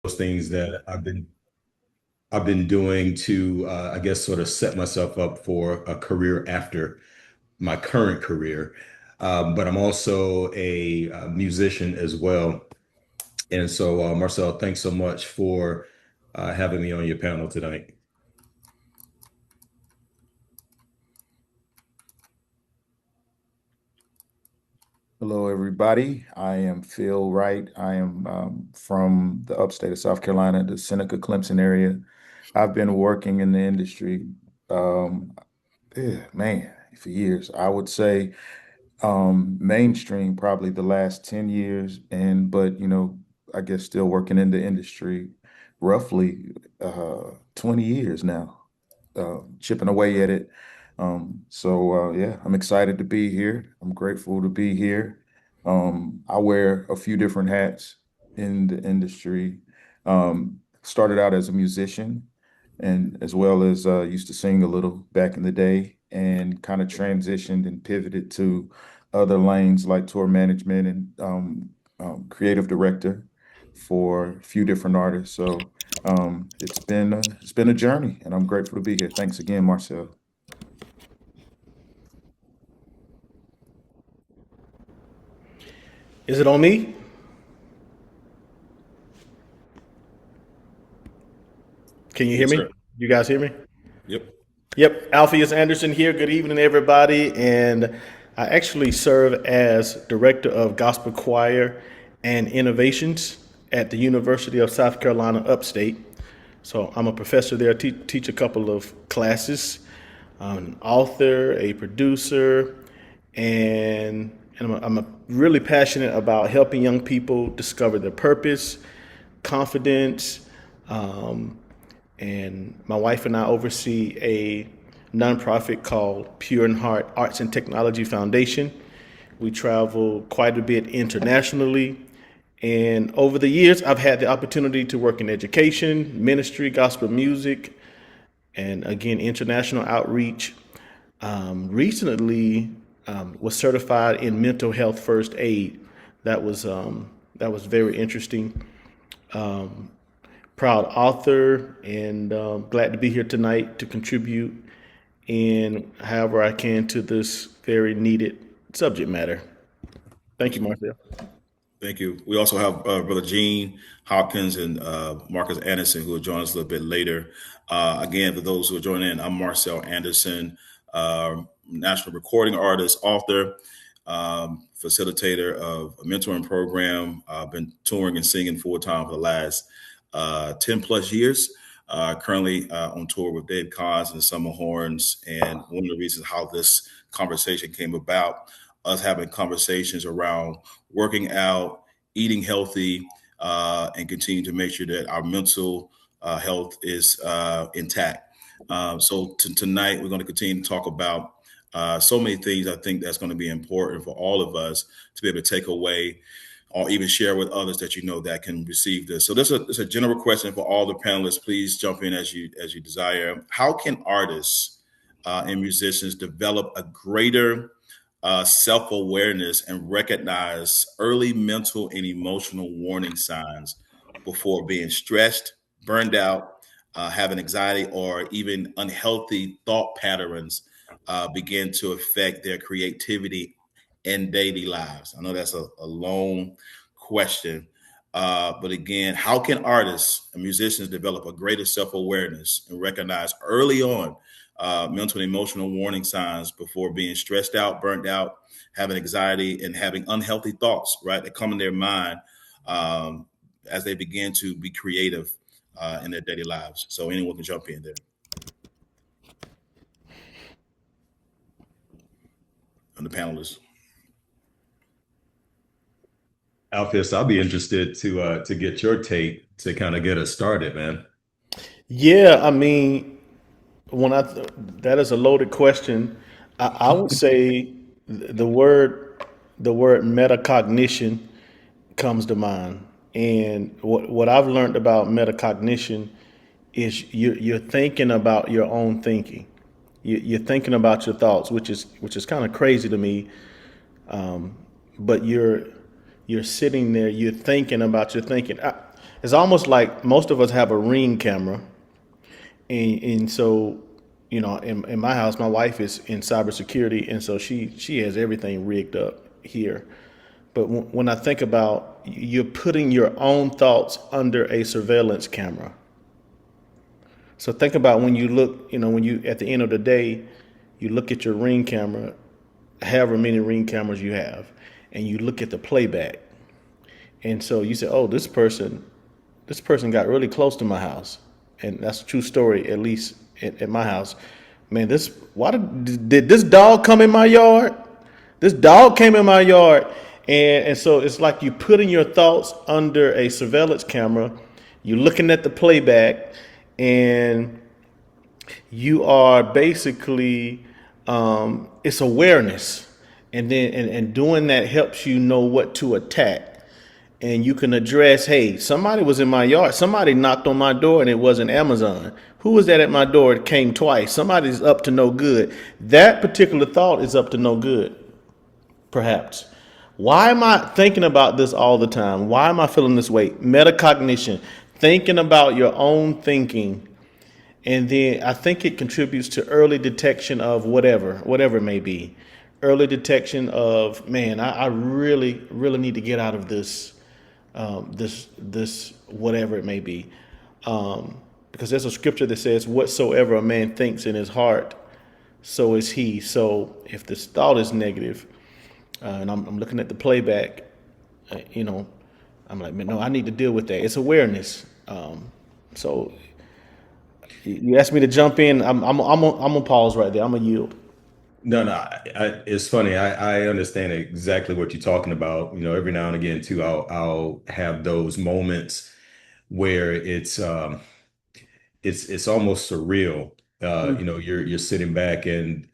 those things that I've been doing to, I guess, sort of set myself up for a career after my current career. But I'm also a, musician as well. And so, Marcel, thanks so much for having me on your panel tonight. Hello, everybody. I am Phil Wright. I am from the upstate of South Carolina, the Seneca Clemson area. I've been working in the industry, um, man, for years. I would say mainstream probably the last 10 years, but I guess still working in the industry roughly 20 years now, chipping away at it. Yeah, I'm excited to be here. I'm grateful to be here. I wear a few different hats in the industry. Started out as a musician and as well as used to sing a little back in the day and kind of transitioned and pivoted to other lanes like tour management and creative director for a few different artists. It's been a journey, and I'm grateful to be here. Thanks again, Marcel. Is it on me? Can you hear Yes, me? sir. You guys hear me? Yep. Yep, Alphaeus Anderson here. Good evening, everybody. And I actually serve as Director of Gospel Choir and Innovations at the University of South Carolina Upstate. So I'm a professor there, teach a couple of classes. I'm an author, a producer, and I'm really passionate about helping young people discover their purpose, confidence, um, and my wife and I oversee a nonprofit called Pure in Heart Arts and Technology Foundation. We travel quite a bit internationally. And over the years, I've had the opportunity to work in education, ministry, gospel music, and again, international outreach. Recently, was certified in mental health first aid. That was very interesting. Proud author, and glad to be here tonight to contribute in however I can to this very needed subject matter. Thank you, Marcel. Thank you. We also have Brother Gene Hopkins and Marcus Anderson who will join us a little bit later. Again, for those who are joining in, I'm Marcel Anderson, national recording artist, author, facilitator of a mentoring program. I've been touring and singing full time for the last 10 plus years. Currently on tour with Dave Cons and the Summer Horns. And one of the reasons how this conversation came about, us having conversations around working out, eating healthy, and continue to make sure that our mental health is intact. Tonight, we're going to continue to talk about so many things I think that's going to be important for all of us to be able to take away or even share with others that you know that can receive this. So this is a general question for all the panelists. Please jump in as you desire. How can artists and musicians develop a greater self-awareness and recognize early mental and emotional warning signs before being stressed, burned out, having anxiety, or even unhealthy thought patterns begin to affect their creativity and daily lives? I know that's a long question. But again, how can artists and musicians develop a greater self awareness and recognize early on mental and emotional warning signs before being stressed out, burnt out, having anxiety, and having unhealthy thoughts, right, that come in their mind um, as they begin to be creative in their daily lives? So anyone can jump in there. And the panelists. Alpheus, I'll be interested to get your take to kind of get us started, man. Yeah, I mean, when that is a loaded question. I would say the word metacognition comes to mind. And what I've learned about metacognition is you're thinking about your own thinking. You're thinking about your thoughts, which is kind of crazy to me. But you're sitting there, you're thinking about your thinking. it's almost like most of us have a Ring camera, and so in my house, my wife is in cybersecurity, and so she has everything rigged up here. But when I think about you're putting your own thoughts under a surveillance camera. So think about when you look, when you at the end of the day, you look at your Ring camera, however many Ring cameras you have, and you look at the playback. And so you say, "Oh, this person got really close to my house," and that's a true story. At least at my house, man. Why did this dog come in my yard? This dog came in my yard, and so it's like you putting your thoughts under a surveillance camera. You're looking at the playback, and you are basically it's awareness, and then and doing that helps you know what to attack, and you can address, hey, somebody was in my yard, somebody knocked on my door, and it wasn't Amazon. Who was that at my door? It came twice. Somebody's up to no good. That particular thought is up to no good, perhaps. Why am I thinking about this all the time? Why am I feeling this way? Metacognition, thinking about your own thinking. And then I think it contributes to early detection of whatever it may be. Early detection of, man, I really, really need to get out of this whatever it may be. Because there's a scripture that says, whatsoever a man thinks in his heart, so is he. So if this thought is negative, and I'm looking at the playback, I'm like, man, no, I need to deal with that. It's awareness. So you asked me to jump in. I'm gonna pause right there. I'm gonna yield. No, no, it's funny. I understand exactly what you're talking about. Every now and again too, I'll have those moments where it's almost surreal. You're sitting back and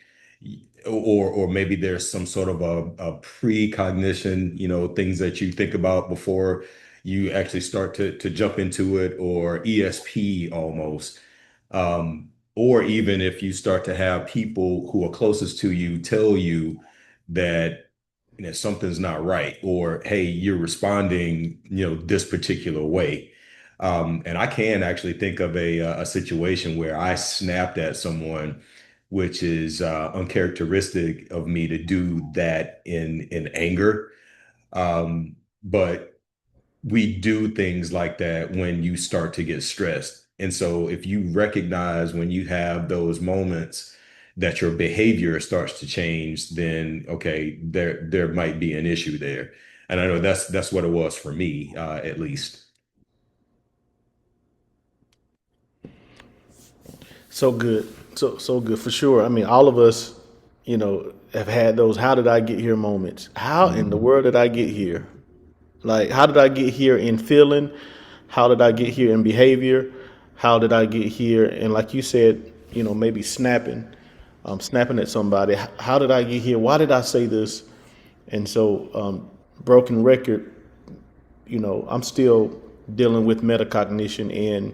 or maybe there's some sort of a precognition, things that you think about before you actually start to jump into it, or ESP almost. Or even if you start to have people who are closest to you tell you that something's not right, or hey, you're responding this particular way. And I can actually think of a situation where I snapped at someone, which is uncharacteristic of me to do that in anger. But we do things like that when you start to get stressed. And so if you recognize when you have those moments that your behavior starts to change, then okay, there might be an issue there. And I know that's what it was for me, at least. So good, so good for sure. I mean, all of us, have had those "How did I get here?" moments. How in the Mhm. world did I get here? Like, how did I get here in feeling? How did I get here in behavior? How did I get here? And like you said, maybe snapping at somebody. How did I get here? Why did I say this? And so, broken record, I'm still dealing with metacognition,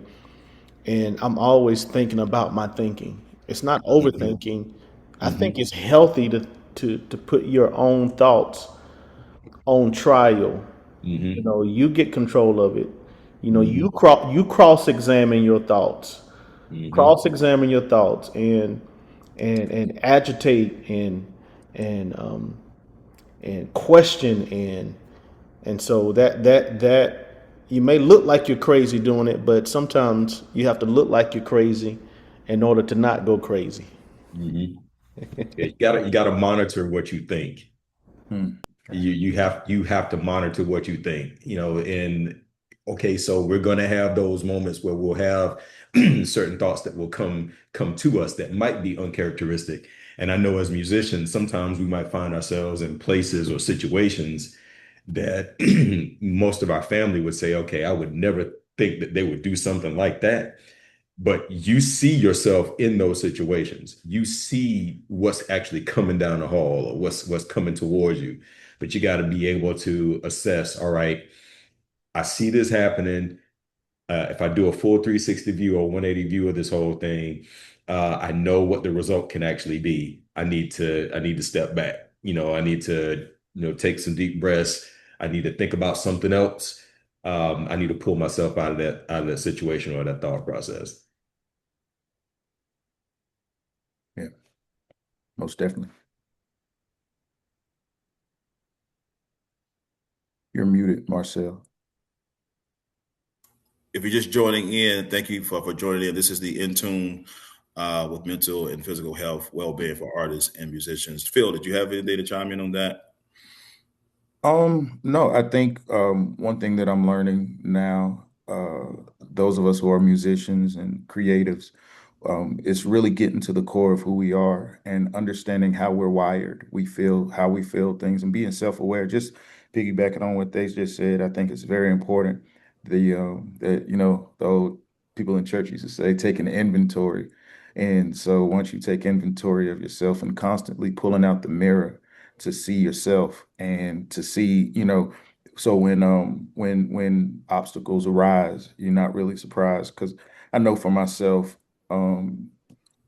and I'm always thinking about my thinking. It's not Mhm. overthinking. I think Mhm. it's healthy to put your own thoughts on trial. Mhm. You get control of it. Mhm. You cross examine your thoughts. Mhm. Cross examine your thoughts, and agitate, and question, and so that you may look like you're crazy doing it, but sometimes you have to look like you're crazy in order to not go crazy. Mhm. Yeah, you gotta monitor what you think. Hmm. You have to monitor what you think, and okay, so we're gonna have those moments where we'll have certain thoughts that will come to us that might be uncharacteristic. And I know as musicians, sometimes we might find ourselves in places or situations that most of our family would say, okay, I would never think that they would do something like that. But you see yourself in those situations. You see what's actually coming down the hall, or what's coming towards you. But you got to be able to assess, all right, I see this happening. If I do a full 360 view or 180 view of this whole thing, I know what the result can actually be. I need to step back. I need to take some deep breaths. I need to think about something else. I need to pull myself out of that situation or that thought process. Yeah, most definitely. You're muted, Marcel. If you're just joining in, thank you for joining in. This is the InTune with mental and physical health, well-being for artists and musicians. Phil, did you have anything to chime in on that? No, I think one thing that I'm learning now, those of us who are musicians and creatives, is really getting to the core of who we are and understanding how we're wired. We feel how we feel things and being self-aware. Just piggybacking on what they just said, I think it's very important. That the old people in church used to say, take an inventory. And so once you take inventory of yourself and constantly pulling out the mirror to see yourself and to see, so when obstacles arise, you're not really surprised because I know for myself, um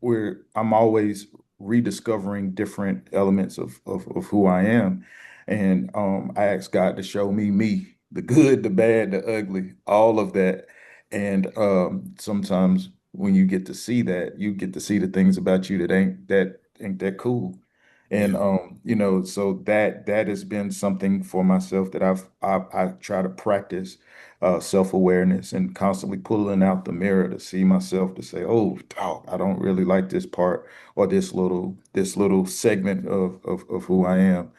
where I'm always rediscovering different elements of who I am. And I ask God to show me, the good, the bad, the ugly, all of that. And sometimes when you get to see that, you get to see the things about you that ain't that cool. And Yeah, so that has been something for myself that I try to practice self-awareness and constantly pulling out the mirror to see myself to say, oh, dog, I don't really like this part or this little segment of who I am.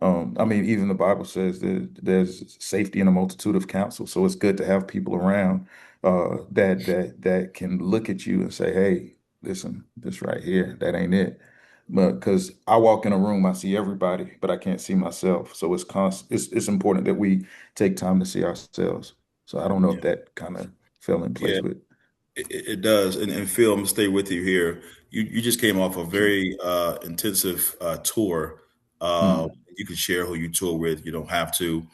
I mean, even the Bible says that there's safety in a multitude of counsel. So it's good to have people around that can look at you and say, hey, listen, this right here, that ain't it. But because I walk in a room, I see everybody, but I can't see myself. So it's important that we take time to see ourselves. So I don't know if yeah, that kind of fell in yeah. place with. It does. And Phil, I'm gonna stay with you here. You just came off a very intensive tour. Mm, You can share who you tour with. You don't have to.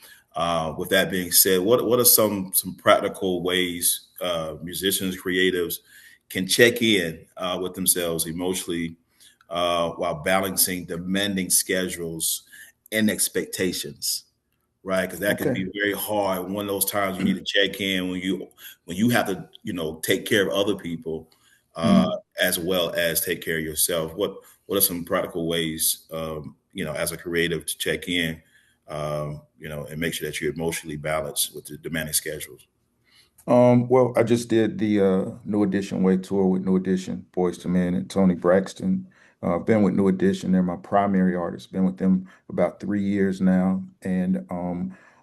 With that being said, what are some practical ways musicians, creatives can check in with themselves emotionally while balancing demanding schedules and expectations? Right, because that can okay. be very hard. One of those times you need to check in when you have to, take care of other people uh, Mm. as well as take care of yourself. What are some practical ways, as a creative to check in, and make sure that you're emotionally balanced with the demanding schedules? Well, I just did the New Edition Way tour with New Edition, Boys to Men, and Tony Braxton. I've been with New Edition. They're my primary artist. Been with them about 3 years now, and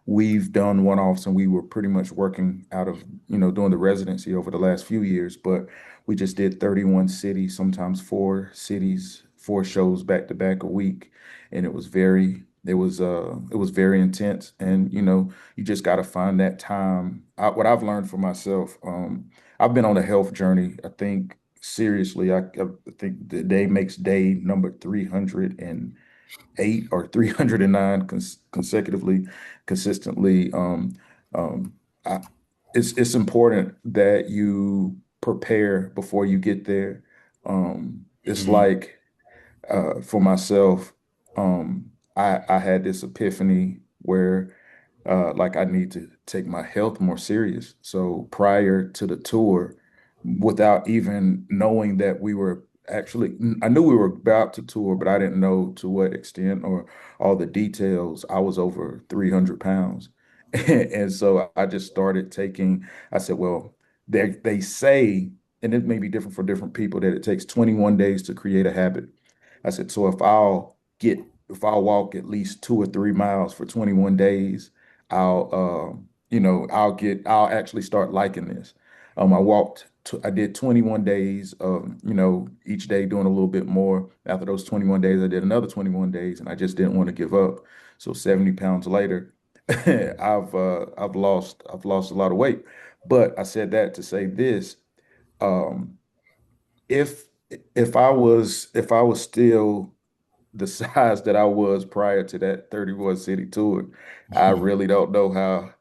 we've done one-offs, and we were pretty much working out of, doing the residency over the last few years. But we just did 31 cities, sometimes four cities, four shows back to back a week, and it was very intense. And you just got to find that time. What I've learned for myself, I've been on a health journey. I think seriously, I think the day makes day number 308 or 309 consecutively, consistently. Um, I, it's important that you prepare before you get there. It's Hmm. like for myself, I had this epiphany where like I need to take my health more serious. So prior to the tour, without even knowing that we were actually, I knew we were about to tour, but I didn't know to what extent or all the details. I was over 300 pounds. And so I just started taking, I said, well, they say, and it may be different for different people, that it takes 21 days to create a habit. I said, so if I'll walk at least 2 or 3 miles for 21 days, I'll actually start liking this. I did 21 days of, each day doing a little bit more. After those 21 days, I did another 21 days and I just didn't want to give up. So 70 pounds later, I've lost a lot of weight. But I said that to say this, um, if if I was still the size that I was prior to that 31 city tour, I really don't know how.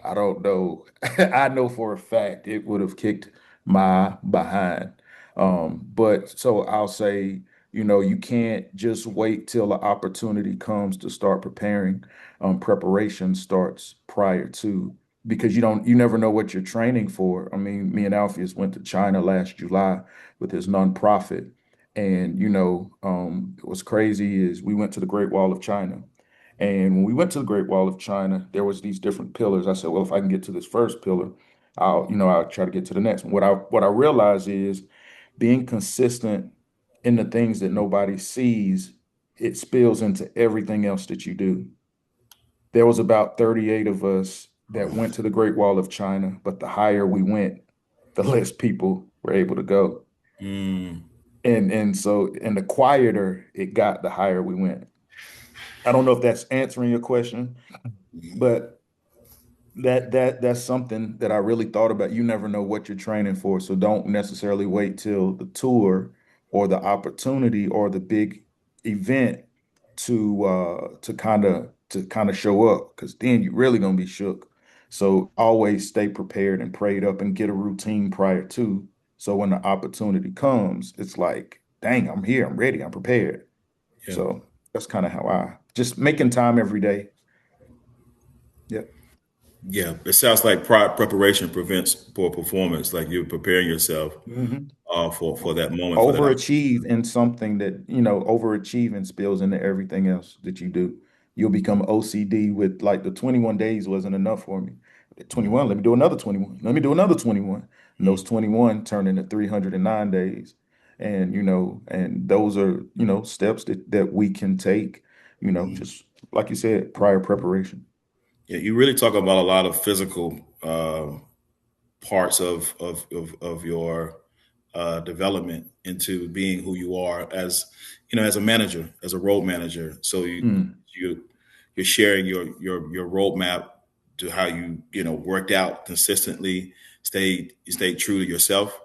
I don't know. I know for a fact it would have kicked my behind. But so I'll say, you can't just wait till the opportunity comes to start preparing. Preparation starts prior to because you never know what you're training for. I mean, me and Alpheus went to China last July with his nonprofit. And, what's crazy is we went to the Great Wall of China. And when we went to the Great Wall of China, there was these different pillars. I said, well, if I can get to this first pillar, I'll try to get to the next one. What I realized is being consistent in the things that nobody sees, it spills into everything else that you do. There was about 38 of us that went to the Great Wall of China, but the higher we went, the less people were able to go. Mm. And the quieter it got, the higher we went. I don't know if that's answering your question, but that's something that I really thought about. You never know what you're training for, so don't necessarily wait till the tour or the opportunity or the big event to kind of show up, because then you're really gonna be shook. So always stay prepared and prayed up and get a routine prior to. So when the opportunity comes, it's like, dang, I'm here, I'm ready, I'm prepared. Yeah. So that's kind of how I just making time every day. Yep. Yeah. It sounds like preparation prevents poor performance. Like you're preparing yourself Mhm. for that moment, for that Overachieve in something that, overachieving spills into everything else that you do. You'll become OCD with, like, the 21 days wasn't enough for me. At opportunity. 21, let me do another 21. Let me do another 21. And those 21 turn into 309 days. And those are, steps that we can take, just like you said, prior preparation. Yeah, you really talk about a lot of physical parts of your development into being who you are as as a manager, as a road manager. So Mm, you you're sharing your roadmap to how you worked out consistently, stayed true to yourself.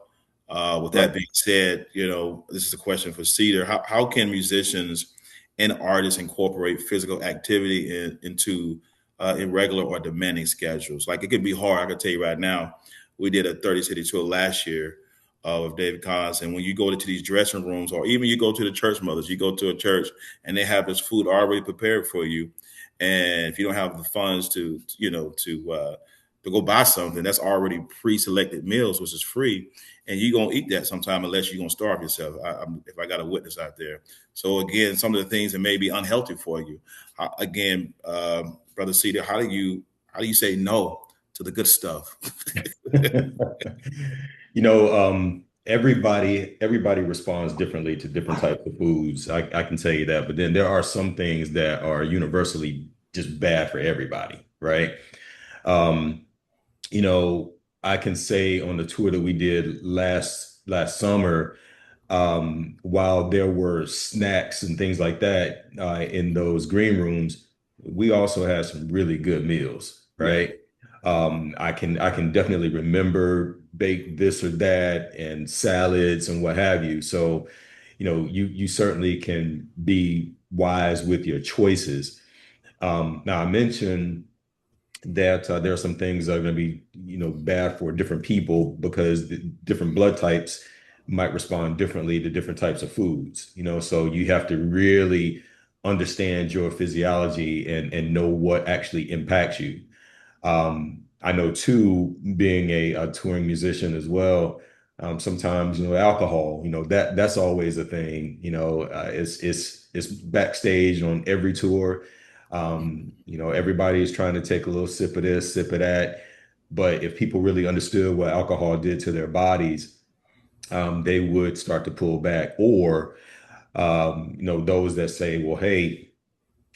With that right. being said, this is a question for Cedar. How can musicians and artists incorporate physical activity into irregular or demanding schedules? Like it could be hard. I can tell you right now, we did a 30 city tour last year with David Collins. And when you go to these dressing rooms, or even you go to the church mothers, you go to a church and they have this food already prepared for you. And if you don't have the funds to go buy something that's already pre-selected meals, which is free, and you're gonna eat that sometime unless you're gonna starve yourself. If I got a witness out there, so again, some of the things that may be unhealthy for you. Again, Brother Cedar, how do you say no to the good stuff? Everybody responds differently to different types of foods. I can tell you that. But then there are some things that are universally just bad for everybody, right? Um, you know, I can say on the tour that we did last summer, while there were snacks and things like that in those green rooms, we also had some really good meals, Yeah. right? I can definitely remember bake this or that and salads and what have you. So, you certainly can be wise with your choices. Now, I mentioned that there are some things that are going to be, bad for different people because the different blood types might respond differently to different types of foods, so you have to really understand your physiology and know what actually impacts you. I know too, being a touring musician as well, sometimes, alcohol, that's always a thing, it's backstage on every tour. Everybody is trying to take a little sip of this, sip of that. But if people really understood what alcohol did to their bodies, they would start to pull back. Or, those that say, well, hey,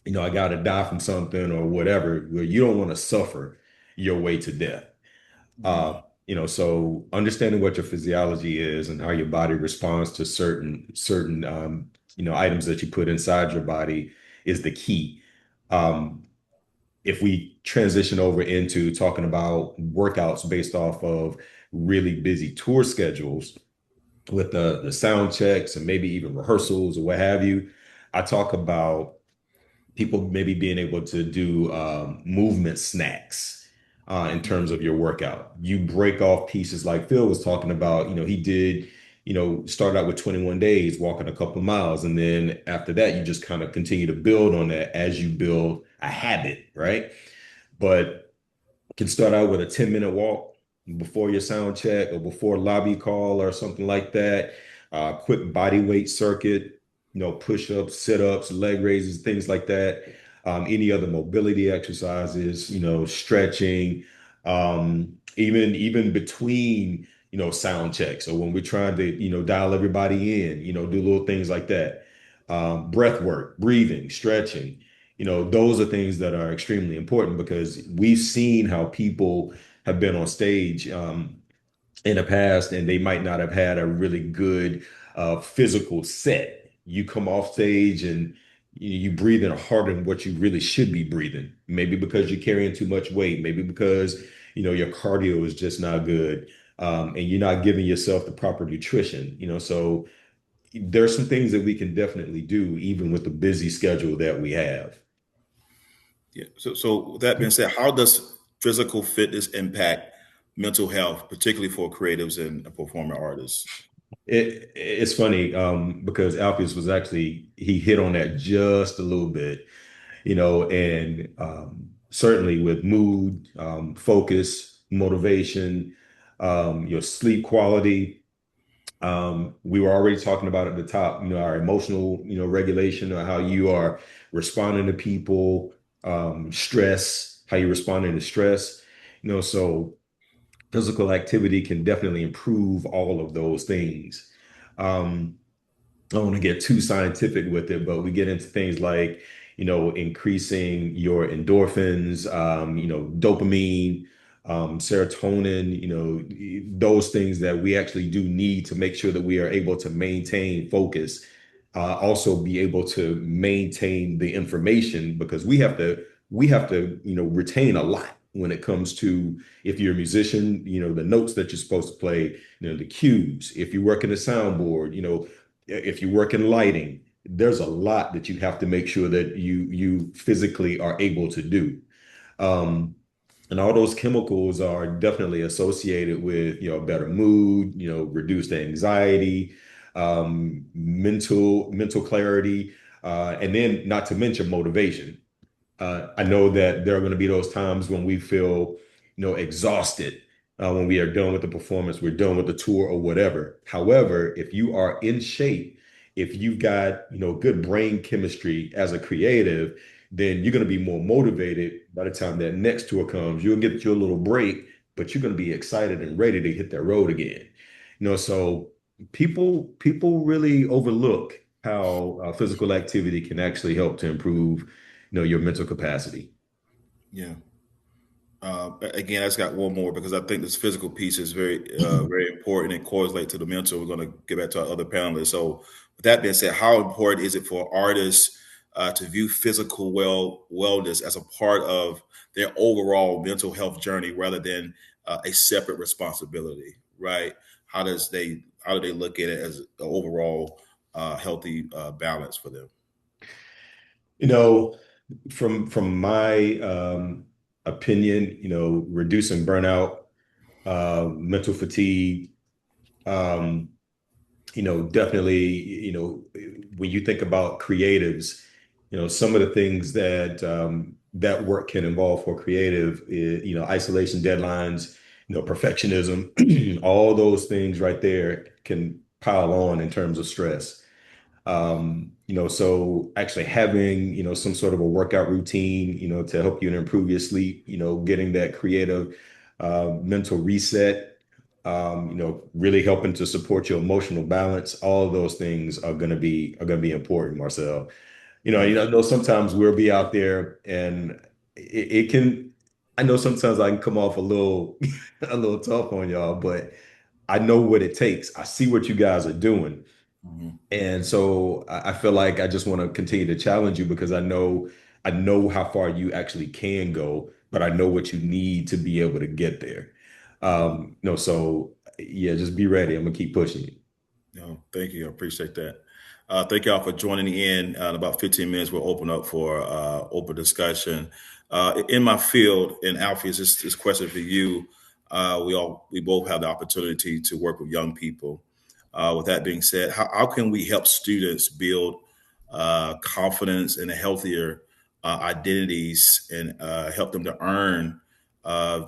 I got to die from something or whatever, well, you don't want to suffer your way to death. Uh, Mm. so understanding what your physiology is and how your body responds to certain items that you put inside your body is the key. Um, if we transition over into talking about workouts based off of really busy tour schedules with the sound checks and maybe even rehearsals or what have you, I talk about people maybe being able to do movement snacks in terms of your workout. You break off pieces like Phil was talking about. He did, start out with 21 days, walking a couple of miles. And then after that, you just kind of continue to build on that as you build a habit, right? But can start out with a 10-minute walk before your sound check or before lobby call or something like that. Quick body weight circuit, push-ups, sit-ups, leg raises, things like that. Any other mobility exercises, stretching, even between, sound checks. So when we're trying to, dial everybody in, do little things like that. Breath work, breathing, stretching. Those are things that are extremely important because we've seen how people have been on stage in the past and they might not have had a really good physical set. You come off stage and you breathe in harder than what you really should be breathing. Maybe because you're carrying too much weight, maybe because your cardio is just not good, and you're not giving yourself the proper nutrition. So there's some things that we can definitely do even with the busy schedule that we have. Yeah. So with that being said, how does physical fitness impact mental health, particularly for creatives and performing artists? It's funny because Alpheus was actually he hit on that just a little bit, and certainly with mood, focus, motivation, your sleep quality. We were already talking about at the top, our emotional, regulation, or how you are responding to people, stress, how you're responding to stress, so physical activity can definitely improve all of those things. Um, I don't want to get too scientific with it, but we get into things like, increasing your endorphins, dopamine, serotonin, those things that we actually do need to make sure that we are able to maintain focus, also be able to maintain the information because we have to, retain a lot when it comes to if you're a musician, the notes that you're supposed to play, the cues, if you work in a soundboard, if you work in lighting, there's a lot that you have to make sure that you physically are able to do. Um, and all those chemicals are definitely associated with, better mood, reduced anxiety, mental clarity, and then not to mention motivation. I know that there are going to be those times when we feel, exhausted when we are done with the performance, we're done with the tour or whatever. However, if you are in shape, if you've got, good brain chemistry as a creative, then you're going to be more motivated by the time that next tour comes. You'll get your little break, but you're going to be excited and ready to hit that road again. So people really overlook how physical activity can actually help to improve your mental capacity. Yeah. Again, I just got one more because I think this physical piece is very, very important and correlates to the mental. We're going to get back to our other panelists. So, with that being said, how important is it for artists to view physical wellness as a part of their overall mental health journey rather than a separate responsibility? Right? How do they look at it as an overall healthy balance for them? You know, from my opinion, reducing burnout, mental fatigue, um, definitely, when you think about creatives, some of the things that that work can involve for creative, isolation, deadlines, perfectionism, all those things right there can pile on in terms of stress. So actually having, some sort of a workout routine, to help you and improve your sleep, getting that creative, mental reset, really helping to support your emotional balance. All of those things are going to be important, Marcel. I know sometimes we'll be out there and it can, I know sometimes I can come off a little, a little tough on y'all, but I know what it takes. I see what you guys are doing. Mhm. And so I feel like I just want to continue to challenge you because I know how far you actually can go, but I know what you need to be able to get there. So yeah, just be ready. I'm gonna keep pushing you. No, thank you. I appreciate that. Thank y'all for joining in. In about 15 minutes, we'll open up for open discussion. In my field, in Alpheus, this question for you. We both have the opportunity to work with young people. With that being said, how can we help students build confidence and healthier identities and help them to earn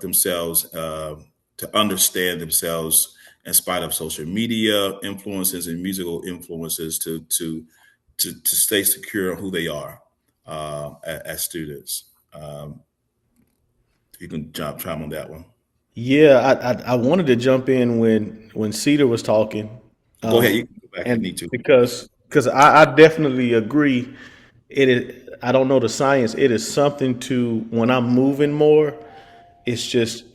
themselves, to understand themselves in spite of social media influences and musical influences, to stay secure on who they are as students. You can chime on that one. Yeah, I wanted to jump in when Cedar was talking, Go ahead. You can go back if you and need to. because I definitely agree. It is. I don't know the science. It is something to when I'm moving more. It's just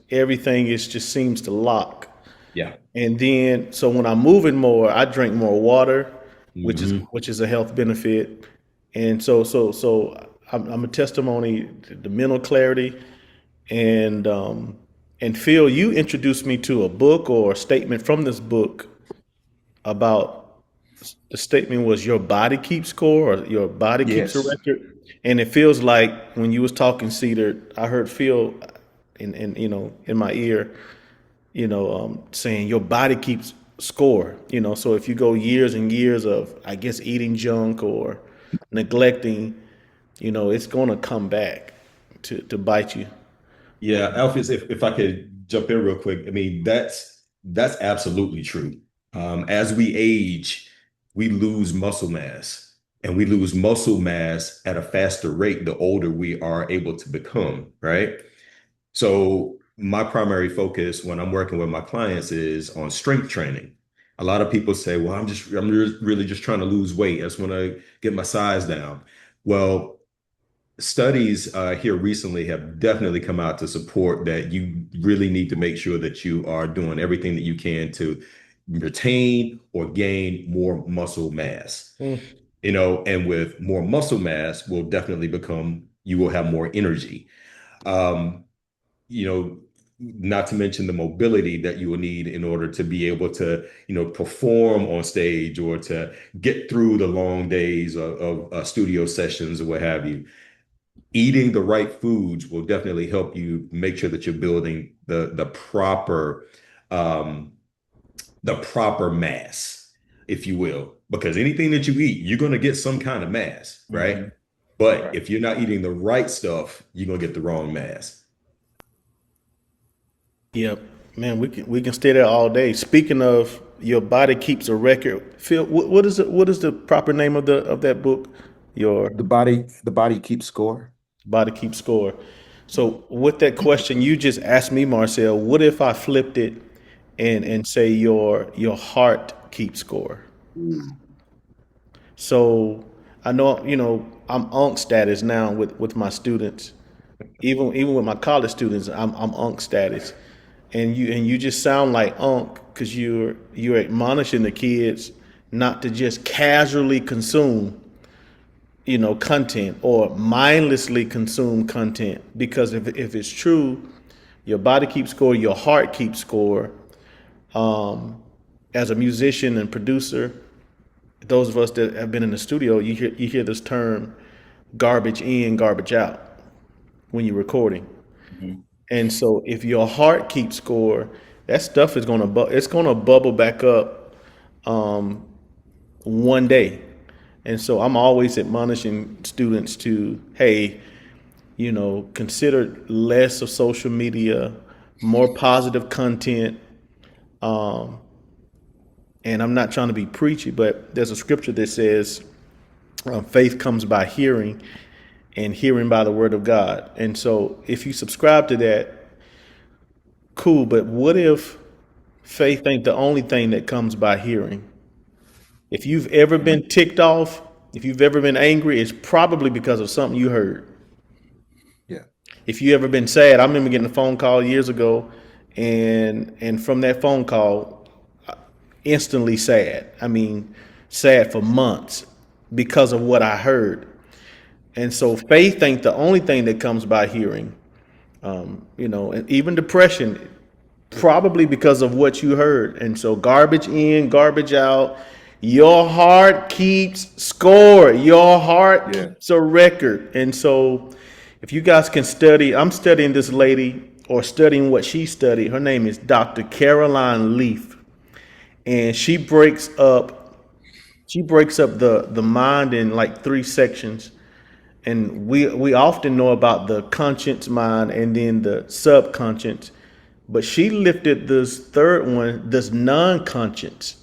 everything is just seems to lock. Yeah. And then, so when I'm moving more, I drink more water, Hmm. which is a health benefit. And so I'm a testimony to the mental clarity. And Phil, you introduced me to a book or a statement from this book about the statement was your body keeps score or your body keeps a Yes. record. And it feels like when you was talking, Cedar, I heard Phil in in my ear saying your body keeps score. So if you go years and years of, I guess, eating junk or neglecting, it's going to come back to bite you. Yeah, Alpheus, if I could jump in real quick, I mean that's absolutely true. As we age, we lose muscle mass, and we lose muscle mass at a faster rate the older we are able to become, right? So my primary focus when I'm working with my clients is on strength training. A lot of people say, "Well, really just trying to lose weight. I just want to get my size down." Well, studies here recently have definitely come out to support that you really need to make sure that you are doing everything that you can to retain or gain more muscle mass. Mm. And with more muscle mass will definitely become you will have more energy. Um, you know, Not to mention the mobility that you will need in order to be able to, perform on stage or to get through the long days of studio sessions or what have you. Eating the right foods will definitely help you make sure that you're building um, the proper mass, if you will. Because anything that you eat, you're going to get some kind of mass, right? Hmm. But Right. if you're not eating the right stuff, you're going to get the wrong mass. Yep, man, we can stay there all day. Speaking of your body keeps a record, Phil, what is the proper name of that book? Your The body keeps score. body keeps score. So with that question you just asked me, Marcel, what if I flipped it and say your heart keeps score? Ooh. So I know I'm Unc status now with my students. Even with my college students, I'm Unc status, and you just sound like Unc because you're admonishing the kids not to just casually consume content or mindlessly consume content, because if it's true, your body keeps score, your heart keeps score. As a musician and producer, those of us that have been in the studio, you hear this term garbage in, garbage out when you're recording. Mhm. And so if your heart keeps score, that stuff is it's gonna bubble back up one day. And so I'm always admonishing students to, hey, consider less of social media, more positive content. And I'm not trying to be preachy, but there's a scripture that says, faith comes by hearing, and hearing by the word of God. And so if you subscribe to that, cool. But what if faith ain't the only thing that comes by hearing? If you've ever been ticked off, if you've ever been angry, it's probably because of something you heard. Yeah. If you ever been sad, I remember getting a phone call years ago, and from that phone call, instantly sad. I mean, sad for months because of what I heard. And so faith ain't the only thing that comes by hearing. And even depression, probably because of what you heard. And so garbage in, garbage out. Your heart keeps score. Your heart Yeah. keeps a record. And so if you guys can study, I'm studying this lady or studying what she studied. Her name is Dr. Caroline Leaf. And she breaks up the mind in like three sections. And we often know about the conscious mind and then the subconscious, but she lifted this third one, this non-conscious.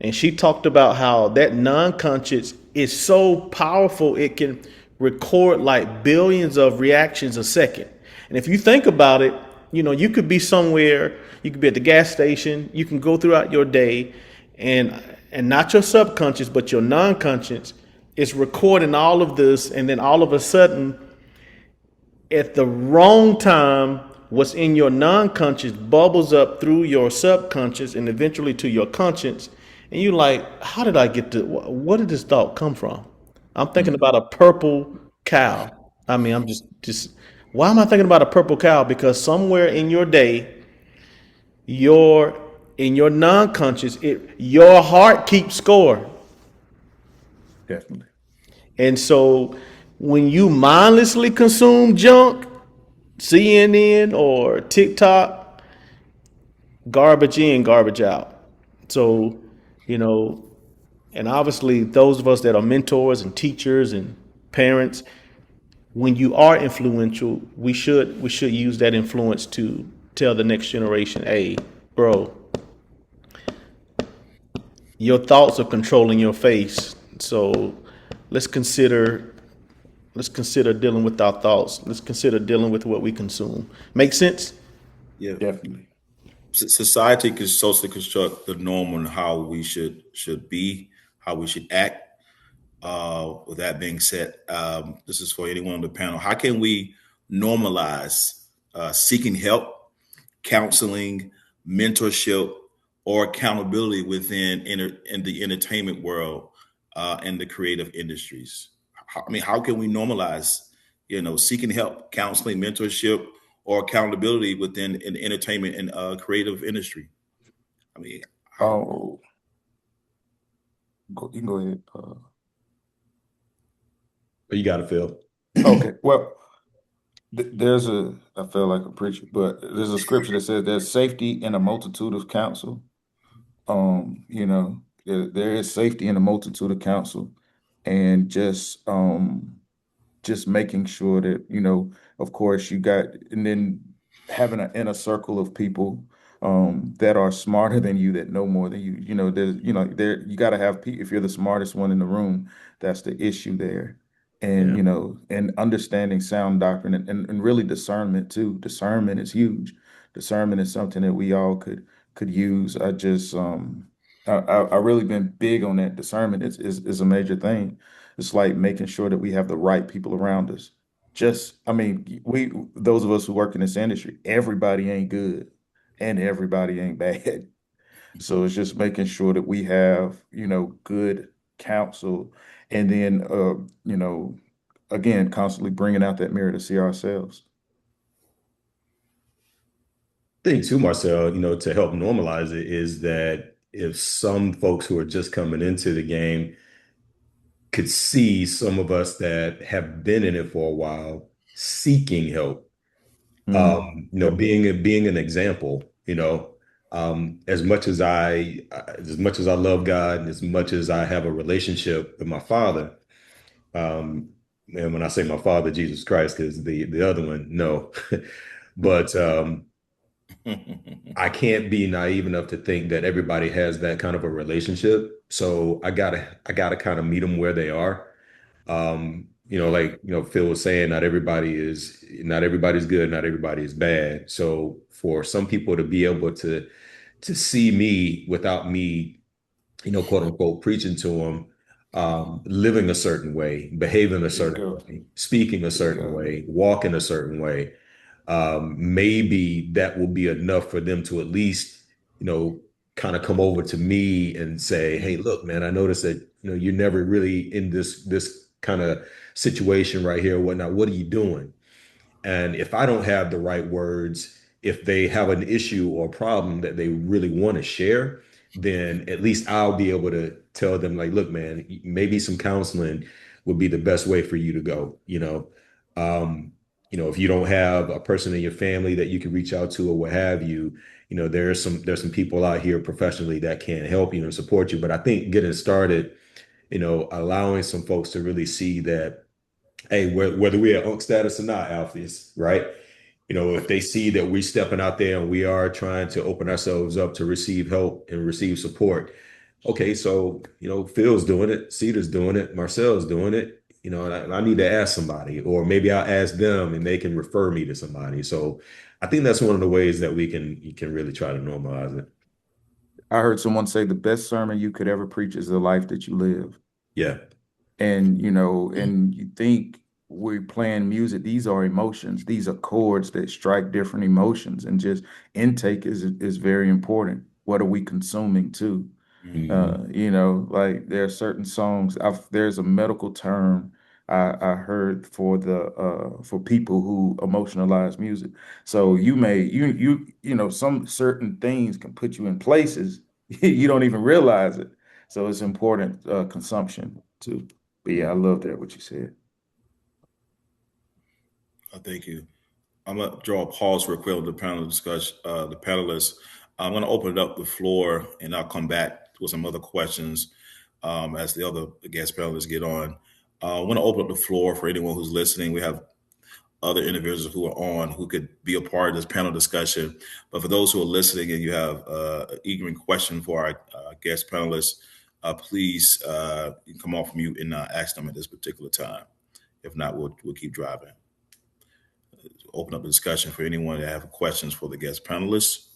And she talked about how that non-conscious is so powerful it can record like billions of reactions a second. And if you think about it, you know, you could be somewhere, you could be at the gas station, you can go throughout your day, and not your subconscious, but your non-conscious is recording all of this, and then all of a sudden, at the wrong time, what's in your non-conscious bubbles up through your subconscious and eventually to your conscious, and you like, how did I get to? What did this thought come from? I'm thinking Mm. about a purple cow. I mean, I'm just. Why am I thinking about a purple cow? Because somewhere in your day, your in your non-conscious, your heart keeps score. Definitely. And so when you mindlessly consume junk, CNN or TikTok, garbage in, garbage out. So, you know, and obviously those of us that are mentors and teachers and parents, when you are influential, we should use that influence to tell the next generation, hey, bro, your thoughts are controlling your face. So let's consider let's consider dealing with our thoughts. Let's consider dealing with what we consume. Make sense? Yeah. Definitely. Society can socially construct the norm on how we should be, how we should act. With that being said, this is for anyone on the panel. How can we normalize seeking help, counseling, mentorship, or accountability within in the entertainment world and the creative industries? I mean, how can we normalize, seeking help, counseling, mentorship, or accountability within in the entertainment and creative industry? I mean, how? Oh, you can go ahead. But you got to feel. Okay. Well, I feel like a preacher, but there's a scripture that says there's safety in a multitude of counsel. There is safety in a multitude of counsel, and just making sure that, of course, you got, and then having an inner circle of people that are smarter than you, that know more than you. There you got to have people. If you're the smartest one in the room, that's the issue there. And Yeah. and understanding sound doctrine, and really discernment too. Discernment is huge. Discernment is something that we all could use. I really been big on that. Discernment is a major thing. It's like making sure that we have the right people around us. I mean, those of us who work in this industry, everybody ain't good and everybody ain't bad. So it's just making sure that we have, good counsel, and then, again, constantly bringing out that mirror to see ourselves. Thing too, Marcel, to help normalize it is that if some folks who are just coming into the game could see some of us that have been in it for a while seeking help, Definitely. being an example, as much as I love God and as much as I have a relationship with my father, um, and when I say my father, Jesus Christ, because the other one, no, but I can't be naive enough to think that everybody has that kind of a relationship. So I gotta kind of meet them where they are. Like Phil was saying, not everybody's good, not everybody is bad. So for some people to be able to see me without me, quote unquote, preaching to them, living a certain way, behaving a There you certain go. way, speaking a There you certain go. way, walking a certain way, maybe that will be enough for them to at least, you know, kind of come over to me and say, "Hey, look, man, I noticed that you're never really in this kind of situation right here, or whatnot. What are you doing?" And if I don't have the right words, if they have an issue or a problem that they really want to share, then at least I'll be able to tell them, like, look, man, maybe some counseling would be the best way for you to go. If you don't have a person in your family that you can reach out to or what have you, there's some people out here professionally that can help you and support you. But I think getting started, allowing some folks to really see that Hey, whether we're at Unk status or not, Alpheus, right? If they see that we're stepping out there and we are trying to open ourselves up to receive help and receive support. Okay, so Phil's doing it, Cedar's doing it, Marcel's doing it. And I need to ask somebody, or maybe I'll ask them and they can refer me to somebody. So I think that's one of the ways that we can you can really try to normalize it. I heard someone say the best sermon you could ever preach is the life that you live. Yeah. And and you think we're playing music, these are emotions, these are chords that strike different emotions, and just intake is very important. What are we consuming too? Hmm. Like there are certain songs. There's a medical term I heard for the for people who emotionalize music. So some certain things can put you in places you don't even realize it. So it's important consumption too. But yeah, I love that what you said. Thank you. I'm gonna draw a pause real quick with the panel discussion, the panelists. I'm gonna open it up the floor, and I'll come back with some other questions as the other guest panelists get on. I want to open up the floor for anyone who's listening. We have other individuals who are on who could be a part of this panel discussion. But for those who are listening and you have an eager question for our guest panelists, please you can come off mute and ask them at this particular time. If not, we'll keep driving. Open up the discussion for anyone that have questions for the guest panelists.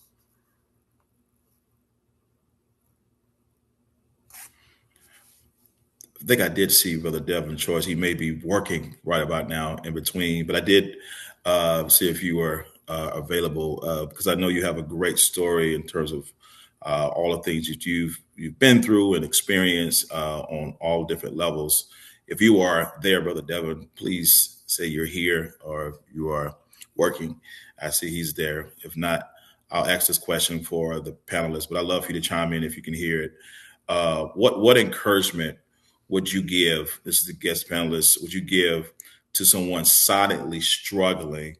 I think I did see Brother Devin Choice. He may be working right about now in between, but I did see if you were available because I know you have a great story in terms of all the things that you've been through and experienced on all different levels. If you are there, Brother Devin, please say you're here, or if you are working, I see he's there. If not, I'll ask this question for the panelists, but I'd love for you to chime in if you can hear it. What encouragement would you give? This is the guest panelist. Would you give to someone silently struggling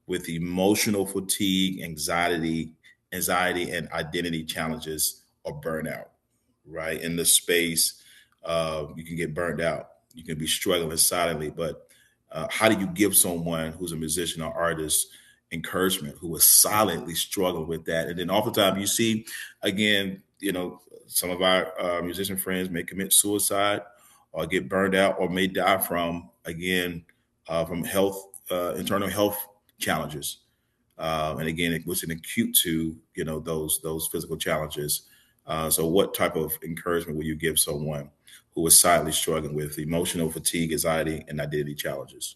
with emotional fatigue, anxiety, and identity challenges or burnout? Right in this space, you can get burned out. You can be struggling silently, but how do you give someone who's a musician or artist encouragement who is silently struggling with that? And then oftentimes you see, again, some of our musician friends may commit suicide or get burned out or may die from, again, from internal health challenges. And again, it was an acute to, those physical challenges. So what type of encouragement will you give someone who is silently struggling with emotional fatigue, anxiety, and identity challenges?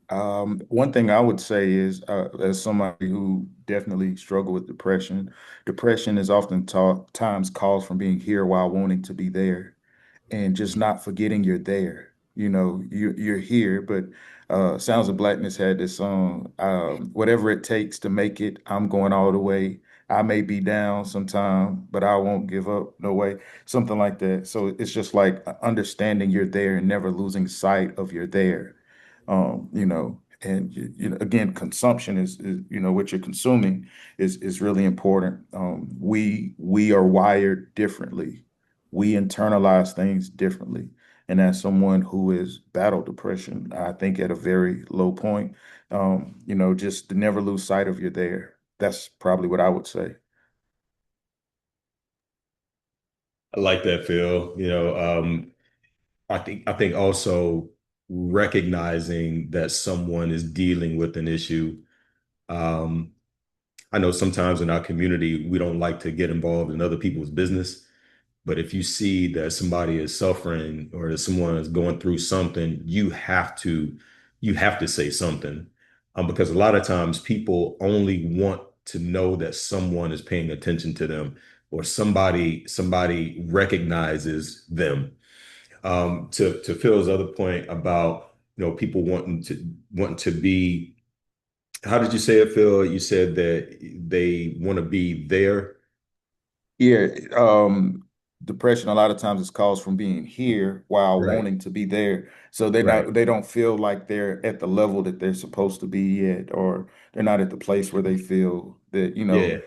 One thing I would say is, as somebody who definitely struggle with depression is often times caused from being here while wanting to be there, and just not forgetting you're there. You're here, but Sounds of Blackness had this song, whatever it takes to make it, I'm going all the way. I may be down sometime, but I won't give up, no way. Something like that. So it's just like understanding you're there and never losing sight of you're there. And again, consumption is what you're consuming is really important. We are wired differently. We internalize things differently. And as someone who has battled depression, I think at a very low point, just to never lose sight of you're there. That's probably what I would say. I like that, Phil. I think also recognizing that someone is dealing with an issue. Um, I know sometimes in our community we don't like to get involved in other people's business, but if you see that somebody is suffering or that someone is going through something, you have to say something, because a lot of times people only want to know that someone is paying attention to them or somebody recognizes them. To Phil's other point about people wanting to be, how did you say it, Phil? You said that they want to be there. Yeah, depression a lot of times is caused from being here while Right. wanting to be there. So Right. they don't feel like they're at the level that they're supposed to be at, or they're not at the place where they feel that, Yeah.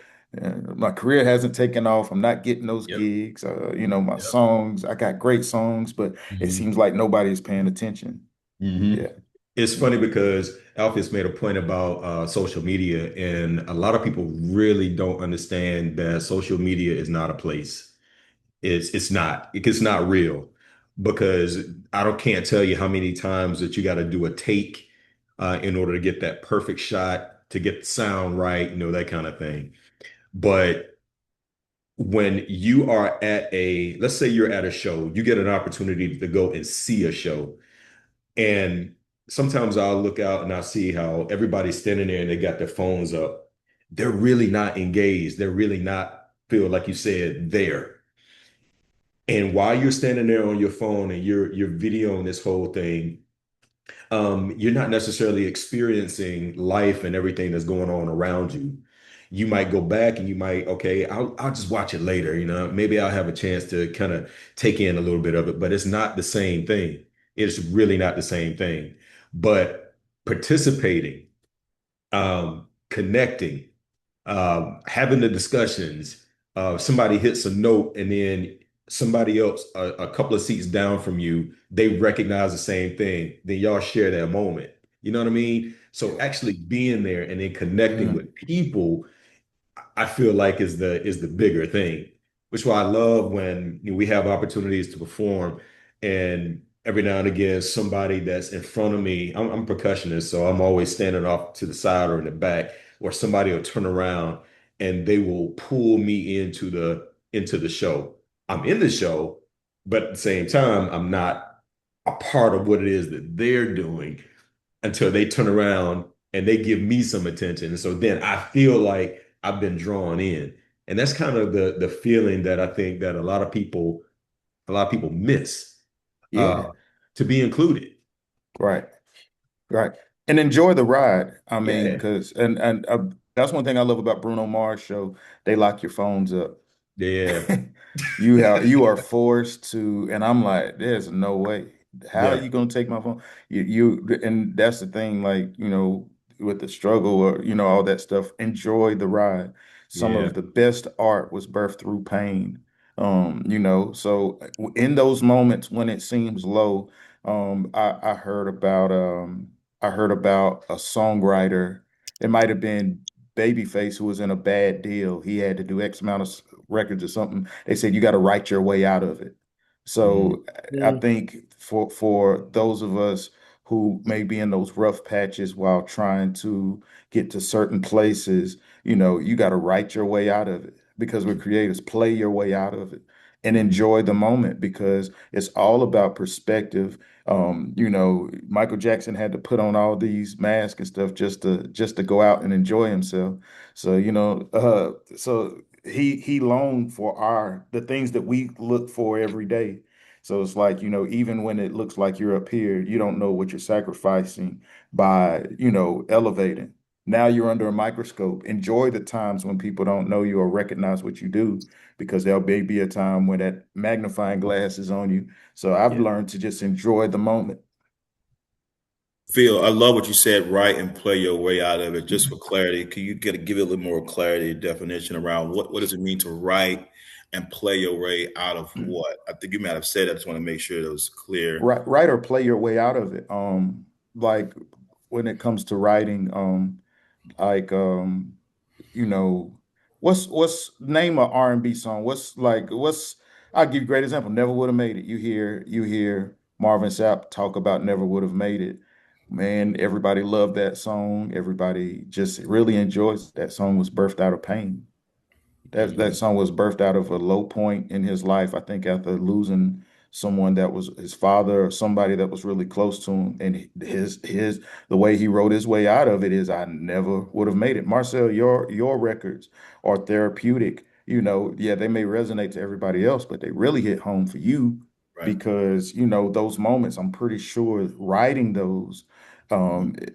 My career hasn't taken off. I'm not getting those Yep. gigs. My Yep. songs, I got great songs, but it Hmm. seems like nobody's paying attention. Hmm. Yeah. It's Yeah. funny because Alpheus made a point about social media, and a lot of people really don't understand that social media is not a place. It's not. It's not real because I don't can't tell you how many times that you got to do a take in order to get that perfect shot, to get the sound right, that kind of thing. But when you are at let's say you're at a show, you get an opportunity to go and see a show. And sometimes I'll look out and I'll see how everybody's standing there and they got their phones up. They're really not engaged. They're really not feel like you said there. And while you're standing there on your phone and you're videoing this whole thing, you're not necessarily experiencing life and everything that's going on around you. You might go back and you might, okay, I'll just watch it later, maybe I'll have a chance to kind of take in a little bit of it, but it's not the same thing. It's really not the same thing. But participating, connecting, having the discussions. Somebody hits a note, and then somebody else, a couple of seats down from you, they recognize the same thing. Then y'all share that moment. You know what I mean? So Yeah. actually being there and then connecting Mm. with people, I feel like is the bigger thing, which is why I love when we have opportunities to perform, and every now and again somebody that's in front of me. I'm a percussionist, so I'm always standing off to the side or in the back, or somebody will turn around and they will pull me into the show. I'm in the show, but at the same time, I'm not a part of what it is that they're doing until they turn around and they give me some attention. And so then I feel like I've been drawn in. And that's kind of the feeling that I think that a lot of people miss, Yeah. uh, to be included. Right. Right. And enjoy the ride. I mean, Yeah. because that's one thing I love about Bruno Mars show. They lock your phones up. Yeah. You are forced to, and I'm like, there's no way. How are Yeah. you gonna take my phone? And that's the thing, like, with the struggle or all that stuff, enjoy the ride. Some Yeah. of the best art was birthed through pain. So in those moments when it seems low, I heard about a songwriter. It might have been Babyface who was in a bad deal. He had to do X amount of records or something. They said you got to write your way out of it. Mm. So I think for those of us who may be in those rough patches while trying to get to certain places, you got to write your way out of it because we're creators. Play your way out of it and enjoy the moment because it's all about perspective. Michael Jackson had to put on all these masks and stuff just to go out and enjoy himself. So, so he longed for the things that we look for every day. So it's like, even when it looks like you're up here, you don't know what you're sacrificing by, elevating. Now you're under a microscope. Enjoy the times when people don't know you or recognize what you do, because there'll be a time when that magnifying glass is on you. So I've Yeah. learned to just enjoy the moment. Phil, I love what you said, write and play your way out of it. Just for clarity, can you give it a little more clarity, definition around what does it mean to write and play your way out of what? I think you might have said. I just want to make sure that was clear. Write or play your way out of it. Like when it comes to writing, like you know, what's name a R&B song? What's I'll give you a great example. Never would have made it. You hear Marvin Sapp talk about never would have made it. Man, everybody loved that song. Everybody just really enjoys that song. Was birthed out of pain. That Mhm. song was birthed out of a low point in his life, I think after losing someone that was his father or somebody that was really close to him. And his the way he wrote his way out of it is I never would have made it. Marcel, your records are therapeutic. Yeah, they may resonate to everybody else, but they really hit home for you Right. because those moments, I'm pretty sure Mhm.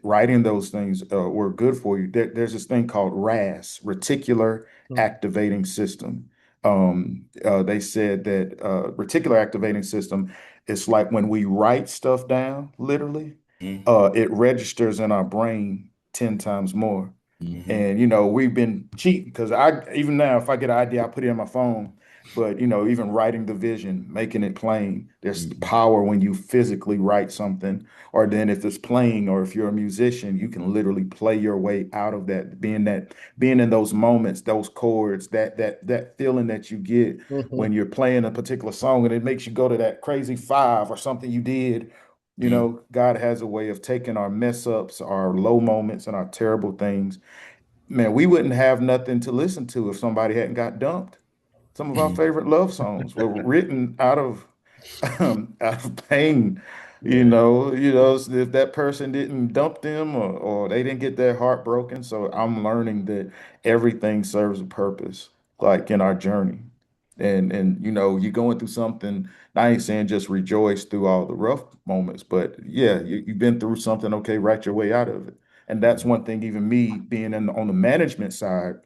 writing those things were good for you. There's this thing called RAS, reticular activating system. They said that reticular activating system is like when we write stuff down, literally, Mhm. it registers in our brain 10 times more. Hmm. And we've been cheating because I even now, if I get an idea, I put it in my phone. But even writing the vision, making it plain, there's Hmm. power when you physically write something. Or then if it's playing, or if you're a musician, you can literally play your way out of being in those moments, those chords, that feeling that you get when Hmm. you're playing a particular song, and it makes you go to that crazy five or something you did. God has a way of taking our mess ups, our low moments, and our terrible things. Man, we wouldn't have nothing to listen to if somebody hadn't got dumped. Some of our favorite love songs were written out of out of pain. Yeah. If that person didn't dump them, or they didn't get their heart broken. So I'm learning that everything serves a purpose, like in our journey. And you're going through something. I ain't saying just rejoice through all the rough moments, but yeah, you've been through something. Okay, write your way out of it. And that's one thing. Even me being on the management side,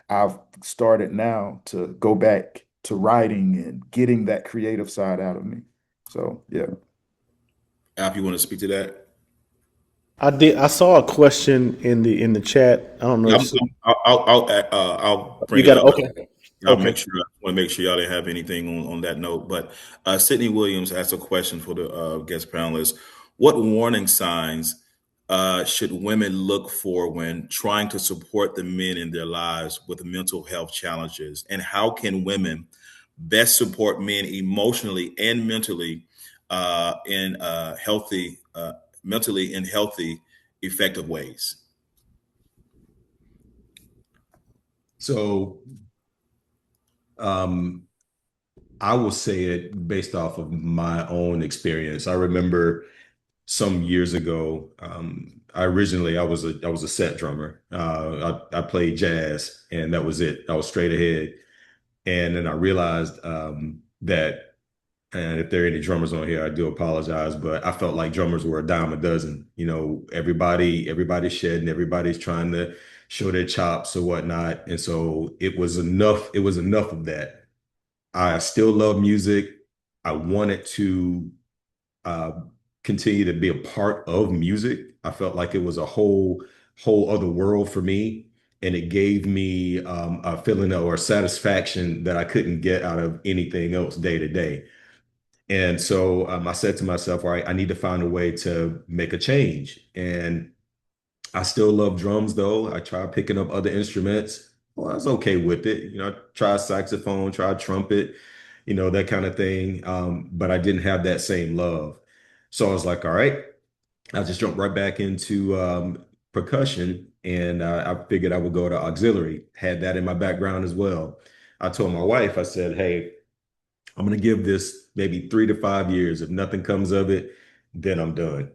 I've started now to go back to writing and getting that creative side out of me. So yeah. App, you want to speak to that? I did. I saw a question in the chat. I don't know Yeah, if some, I'll you bring it got it. up. Okay. I'll Okay. make sure. I want to make sure y'all didn't have anything on that note. But Sydney Williams asked a question for the guest panelists. What warning signs should women look for when trying to support the men in their lives with mental health challenges? And how can women best support men emotionally and mentally in mentally in healthy, effective ways? So um, I will say it based off of my own experience. I remember some years ago. I was a set drummer. I played jazz, and that was it. I was straight ahead. And then I realized that, and if there are any drummers on here, I do apologize, but I felt like drummers were a dime a dozen. Everybody's shedding, everybody's trying to show their chops or whatnot. And so it was enough. It was enough of that. I still love music. I wanted to uh, continue to be a part of music. I felt like it was a whole other world for me, and it gave me a feeling or satisfaction that I couldn't get out of anything else day to day. And so I said to myself, all right, I need to find a way to make a change. And I still love drums, though. I tried picking up other instruments. Well, I was okay with it. I tried saxophone, tried trumpet, that kind of thing. But I didn't have that same love. So I was like, all right, I just jumped right back into percussion, and I figured I would go to auxiliary. Had that in my background as well. I told my wife, I said, hey, I'm going to give this maybe 3 to 5 years. If nothing comes of it, then I'm done.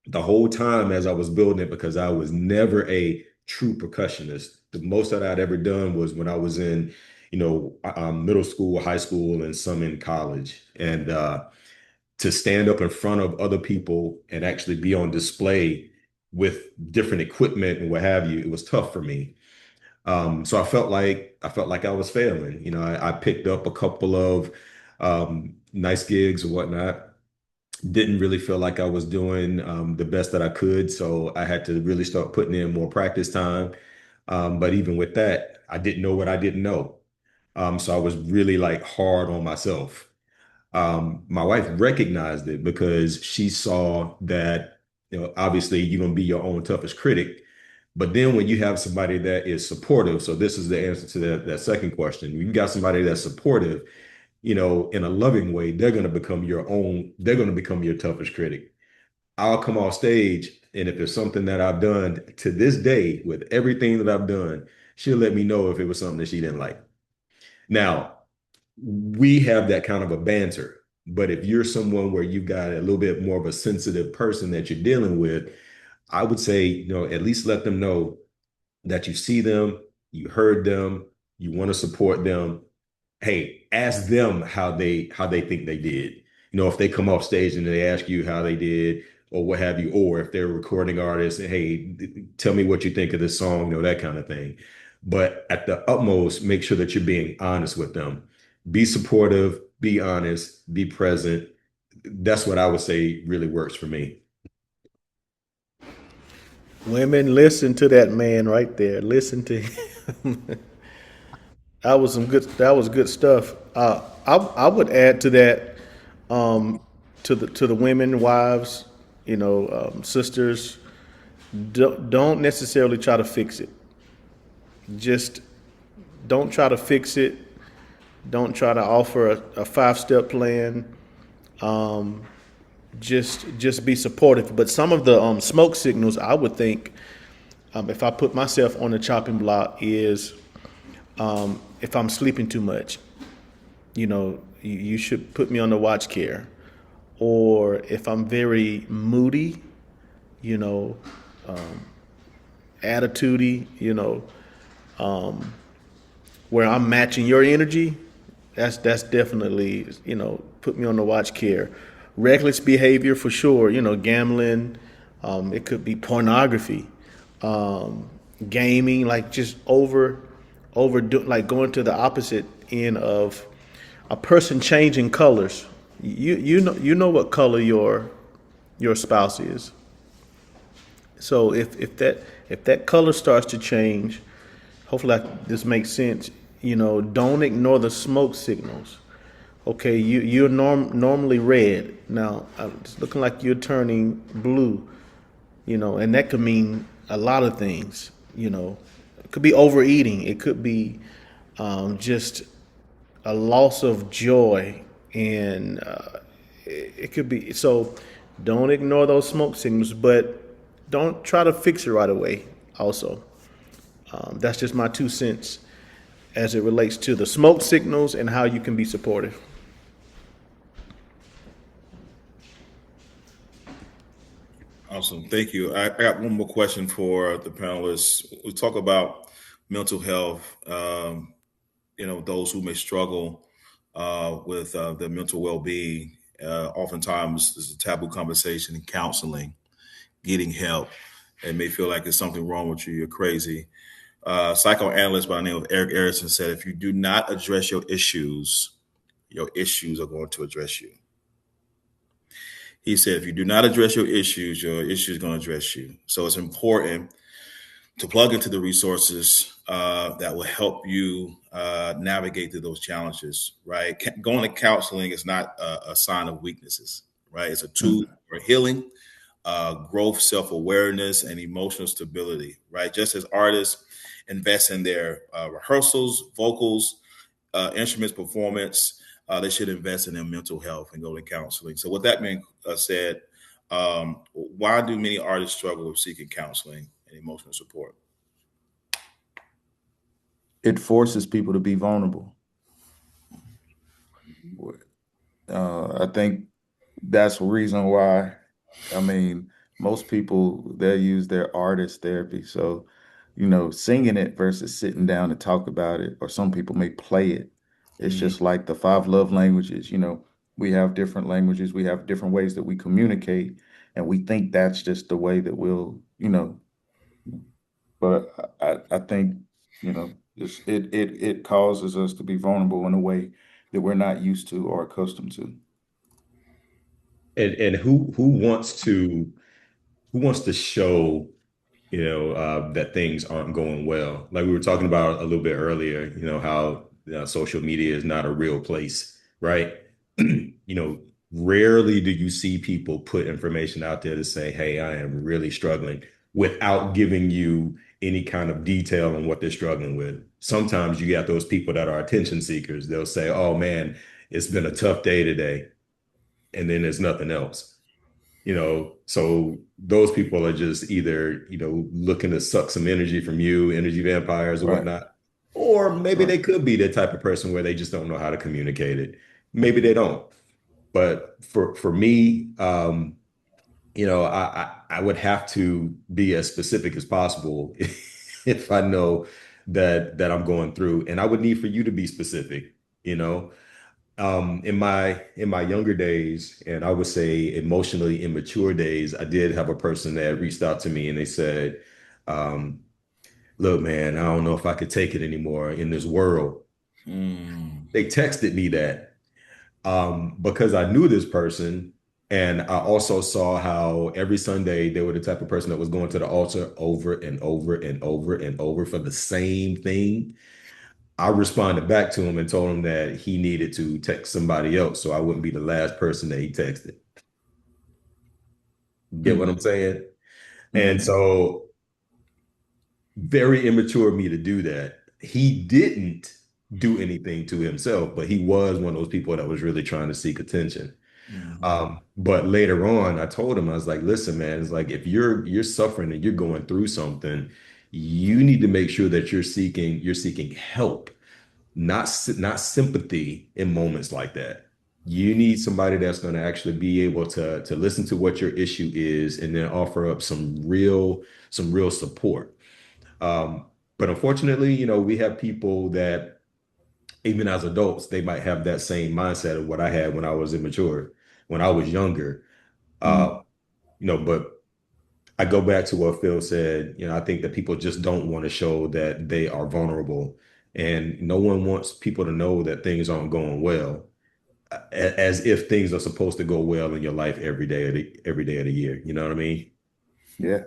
The whole time as I was building it, because I was never a true percussionist. The most that I'd ever done was when I was in, middle school, high school, and some in college. And to stand up in front of other people and actually be on display with different equipment and what have you, it was tough for me. So I felt like I was failing. I picked up a couple of nice gigs or whatnot. Didn't really feel like I was doing the best that I could, so I had to really start putting in more practice time. But even with that, I didn't know what I didn't know. So I was really like hard on myself. My wife recognized it because she saw that, obviously you're gonna be your own toughest critic. But then when you have somebody that is supportive, so this is the answer to that second question. You got somebody that's supportive, in a loving way, they're gonna become your toughest critic. I'll come off stage, and if it's something that I've done to this day, with everything that I've done, she'll let me know if it was something that she didn't like. Now, we have that kind of a banter. But if you're someone where you've got a little bit more of a sensitive person that you're dealing with, I would say, at least let them know that you see them, you heard them, you want to support them. Hey, ask them how they think they did. If they come off stage and they ask you how they did or what have you, or if they're a recording artist, hey, tell me what you think of this song, that kind of thing. But at the utmost, make sure that you're being honest with them. Be supportive, be honest, be present. That's what I would say really works for me. Women, listen to that man right there. Listen to him. That was some good. That was good stuff. I would add to that, to the women, wives, sisters. Don't necessarily try to fix it. Just don't try to fix it. Don't try to offer a 5-step plan. Just be supportive. But some of the smoke signals, I would think, if I put myself on the chopping block, is if I'm sleeping too much. You should put me on the watch care. Or if I'm very moody, you know, attitudey, where I'm matching your energy, that's definitely, put me on the watch care. Reckless behavior for sure, gambling, it could be pornography, gaming, like just overdo, like going to the opposite end of a person changing colors. You know what color your spouse is. So if that color starts to change, hopefully this makes sense. Don't ignore the smoke signals. Okay, you're normally red. Now it's looking like you're turning blue. And that could mean a lot of things. It could be overeating. It could be just a loss of joy, and it could be so. Don't ignore those smoke signals, but don't try to fix it right away. Also, that's just my 2 cents as it relates to the smoke signals and how you can be supportive. Awesome. Thank you. I got one more question for the panelists. We talk about mental health, those who may struggle with their mental well-being. Oftentimes, there's a taboo conversation in counseling, getting help. It may feel like there's something wrong with you. You're crazy. Psychoanalyst by the name of Eric Erickson said, if you do not address your issues are going to address you. He said, if you do not address your issues are going to address you. So it's important to plug into the resources that will help you navigate through those challenges, right? Going to counseling is not a sign of weaknesses, right? It's a tool for healing, growth, self-awareness, and emotional stability, right? Just as artists invest in their rehearsals, vocals, instruments, performance, they should invest in their mental health and go to counseling. So with that being said, why do many artists struggle with seeking counseling and emotional support? It forces people to be vulnerable. I think that's the reason why, most people, they'll use their artist therapy. So, singing it versus sitting down to talk about it, or some people may play it. It's just like the 5 love languages. We have different languages, we have different ways that we communicate, and we think that's just the way that but I think, it causes us to be vulnerable in a way that we're not used to or accustomed to. And who wants to show that things aren't going well. Like we were talking about a little bit earlier, how social media is not a real place, right? Rarely do you see people put information out there to say, hey, I am really struggling without giving you any kind of detail on what they're struggling with. Sometimes you got those people that are attention seekers. They'll say, oh man, it's been a tough day today. And then there's nothing else. So those people are just either, looking to suck some energy from you, energy vampires or Right. whatnot. Or maybe Right. they could be the type of person where they just don't know how to communicate it. Maybe they don't. But for me, I would have to be as specific as possible if I know that I'm going through. And I would need for you to be specific, you know in my younger days, and I would say emotionally immature days, I did have a person that reached out to me and they said, um, look, man, I don't know if I could take it anymore in this world. Mm. They texted me that because I knew this person. And I also saw how every Sunday they were the type of person that was going to the altar over and over and over and over for the same thing. I responded back to him and told him that he needed to text somebody else so I wouldn't be the last person that he texted. Get what Mm, I'm saying? And mm, so, very immature of me to do that. He didn't do anything to himself, but he was one of those people that was really trying to seek attention. Hmm. But later on, I told him, I was like, listen, man, it's like if you're suffering and you're going through something, you need to make sure that you're seeking help, not sympathy in moments like that. You need somebody that's going to actually be able to listen to what your issue is and then offer up some real support. Um, but unfortunately, we have people that even as adults, they might have that same mindset of what I had when I was immature, when I was younger. mm. Uh, but I go back to what Phil said. I think that people just don't want to show that they are vulnerable, and no one wants people to know that things aren't going well, as if things are supposed to go well in your life every day of the year. You know what I mean? Yeah.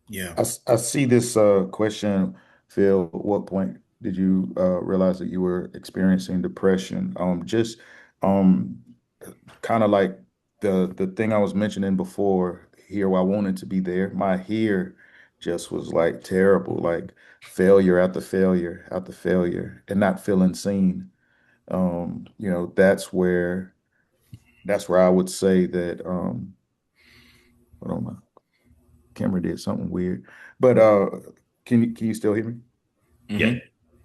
Yeah. I see this question, Phil. At what point did you realize that you were experiencing depression? Just um, kind of like the thing I was mentioning before, here I wanted to be there. My here just was like terrible, like failure after failure after failure, and not feeling seen. That's where I would say that hold on, my camera did something weird. But can you still hear me? Yeah. Hmm.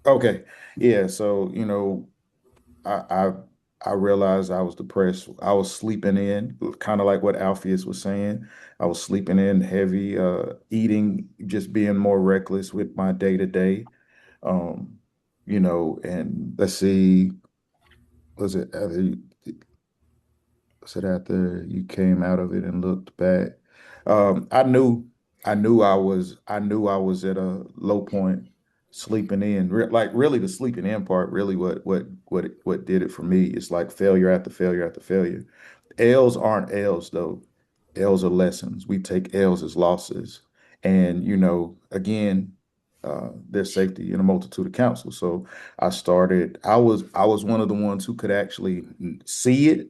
Okay. Yeah, so I I I realized I was depressed. I was sleeping in, kind of like what Alpheus was saying. I was sleeping in heavy, eating, just being more reckless with my day to day. Um, and let's see, was it after you came out of it and looked back? I knew I was at a low point, sleeping in. Like really, the sleeping in part, really, what did it for me. It's like failure after failure after failure. L's aren't L's though. L's are lessons. We take L's as losses, and again, there's safety in a multitude of counsel. So I started. I was one of the ones who could actually see it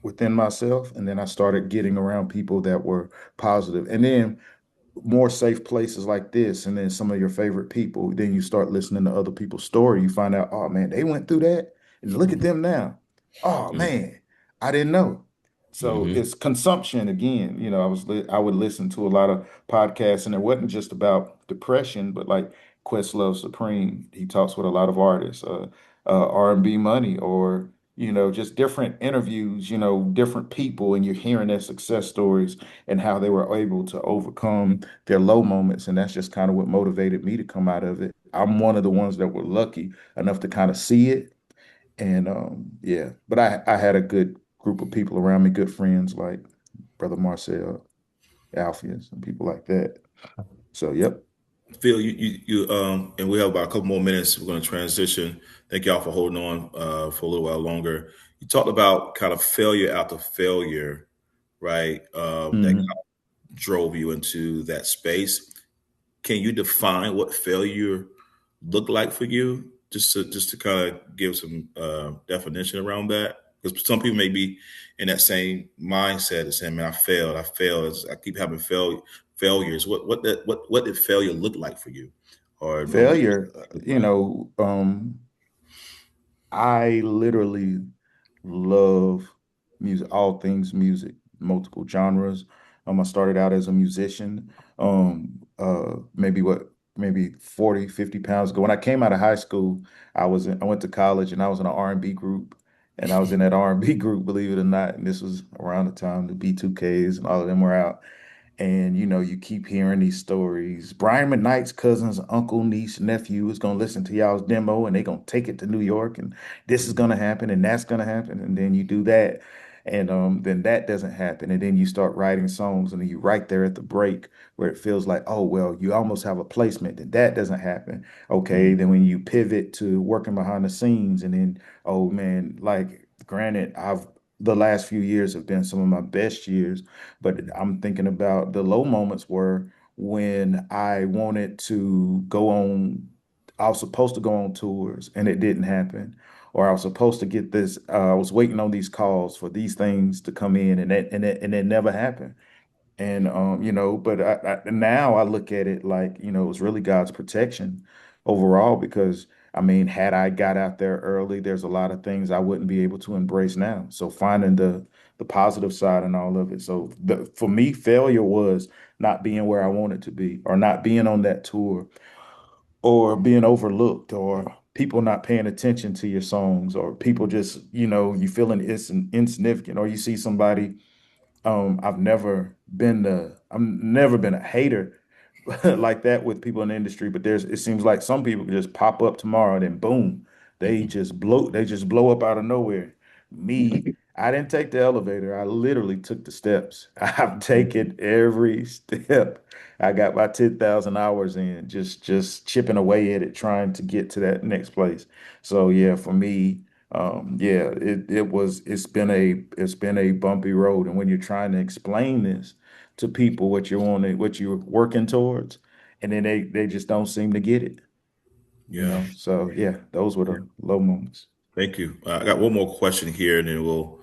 within myself, and then I started getting around people that were positive, and then more safe places like this, and then some of your favorite people. Then you start listening to other people's story. You find out, oh man, they went through that, and look at them now. Oh man, I didn't know. So Mm-hmm. it's consumption again. I would listen to a lot of podcasts, and it wasn't just about depression, but like Questlove Supreme. He talks with a lot of artists, R&B Money, or just different interviews. Different people, and you're hearing their success stories and how they were able to overcome their low moments. And that's just kind of what motivated me to come out of it. I'm one of the ones that were lucky enough to kind of see it. And yeah, but I had a good group of people around me, good friends like Brother Marcel, Alpheus, and people like that. So, yep. Phil, and we have about a couple more minutes. We're going to transition. Thank y'all for holding on for a little while longer. You talked about kind of failure after failure, right? That kind Hmm. of drove you into that space. Can you define what failure looked like for you? Just to kind of give some definition around that, because some people may be in that same mindset of saying, "Man, I failed. I keep having failures." What did failure look like for you, or what did Failure, it look like? I literally love music, all things music, multiple genres. I started out as a musician, maybe 40, 50 pounds ago. When I came out of high school, I went to college and I was in an R&B group. And I was in that R&B group, believe it or not. And this was around the time the B2Ks and all of them were out. And you keep hearing these stories. Brian McKnight's cousin's uncle, niece, nephew is gonna listen to y'all's demo and they're gonna take it to New York, and this is gonna happen and that's gonna happen. And then you do that, and then that doesn't happen. And then you start writing songs, and then you right there at the break where it feels like, oh well, you almost have a placement, and that doesn't happen. Okay, Mhm. then when you pivot to working behind the scenes, and then oh man, like granted, the last few years have been some of my best years. But I'm thinking about the low moments were when I wanted to go on, I was supposed to go on tours and it didn't happen. Or I was supposed to get this, I was waiting on these calls for these things to come in and it never happened. And but now I look at it like, it was really God's protection overall because I mean, had I got out there early, there's a lot of things I wouldn't be able to embrace now. So finding the positive side and all of it. So for me, failure was not being where I wanted to be, or not being on that tour, or being overlooked, or people not paying attention to your songs, or people just, you feeling it's insignificant, or you see somebody. I've never been a hater like that with people in the industry, but it seems like some people can just pop up tomorrow and then boom, they just blow up out of nowhere. Me, I didn't take the elevator. I literally took the steps. I've taken every step. I got my 10,000 hours in, just chipping away at it, trying to get to that next place. So yeah, for me, yeah, it's been a bumpy road. And when you're trying to explain this to people, what you're working towards, and then they just don't seem to get it. Yeah. So yeah, those were the low moments. Thank you. I got one more question here, and then we'll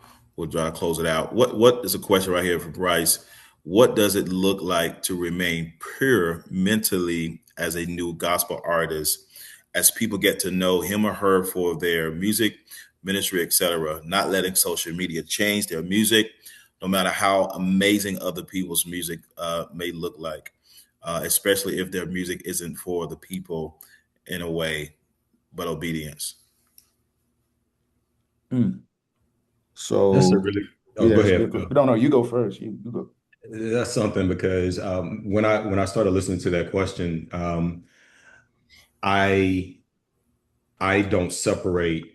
try to close it out. What is a question right here from Bryce? What does it look like to remain pure mentally as a new gospel artist, as people get to know him or her for their music, ministry, etc., not letting social media change their music, no matter how amazing other people's music may look like, especially if their music isn't for the people in a way, but obedience. Mm. That's a So really, oh, yeah, go it's ahead. good. No, no, you go first. You go. That's something because when I started listening to that question, I I don't separate,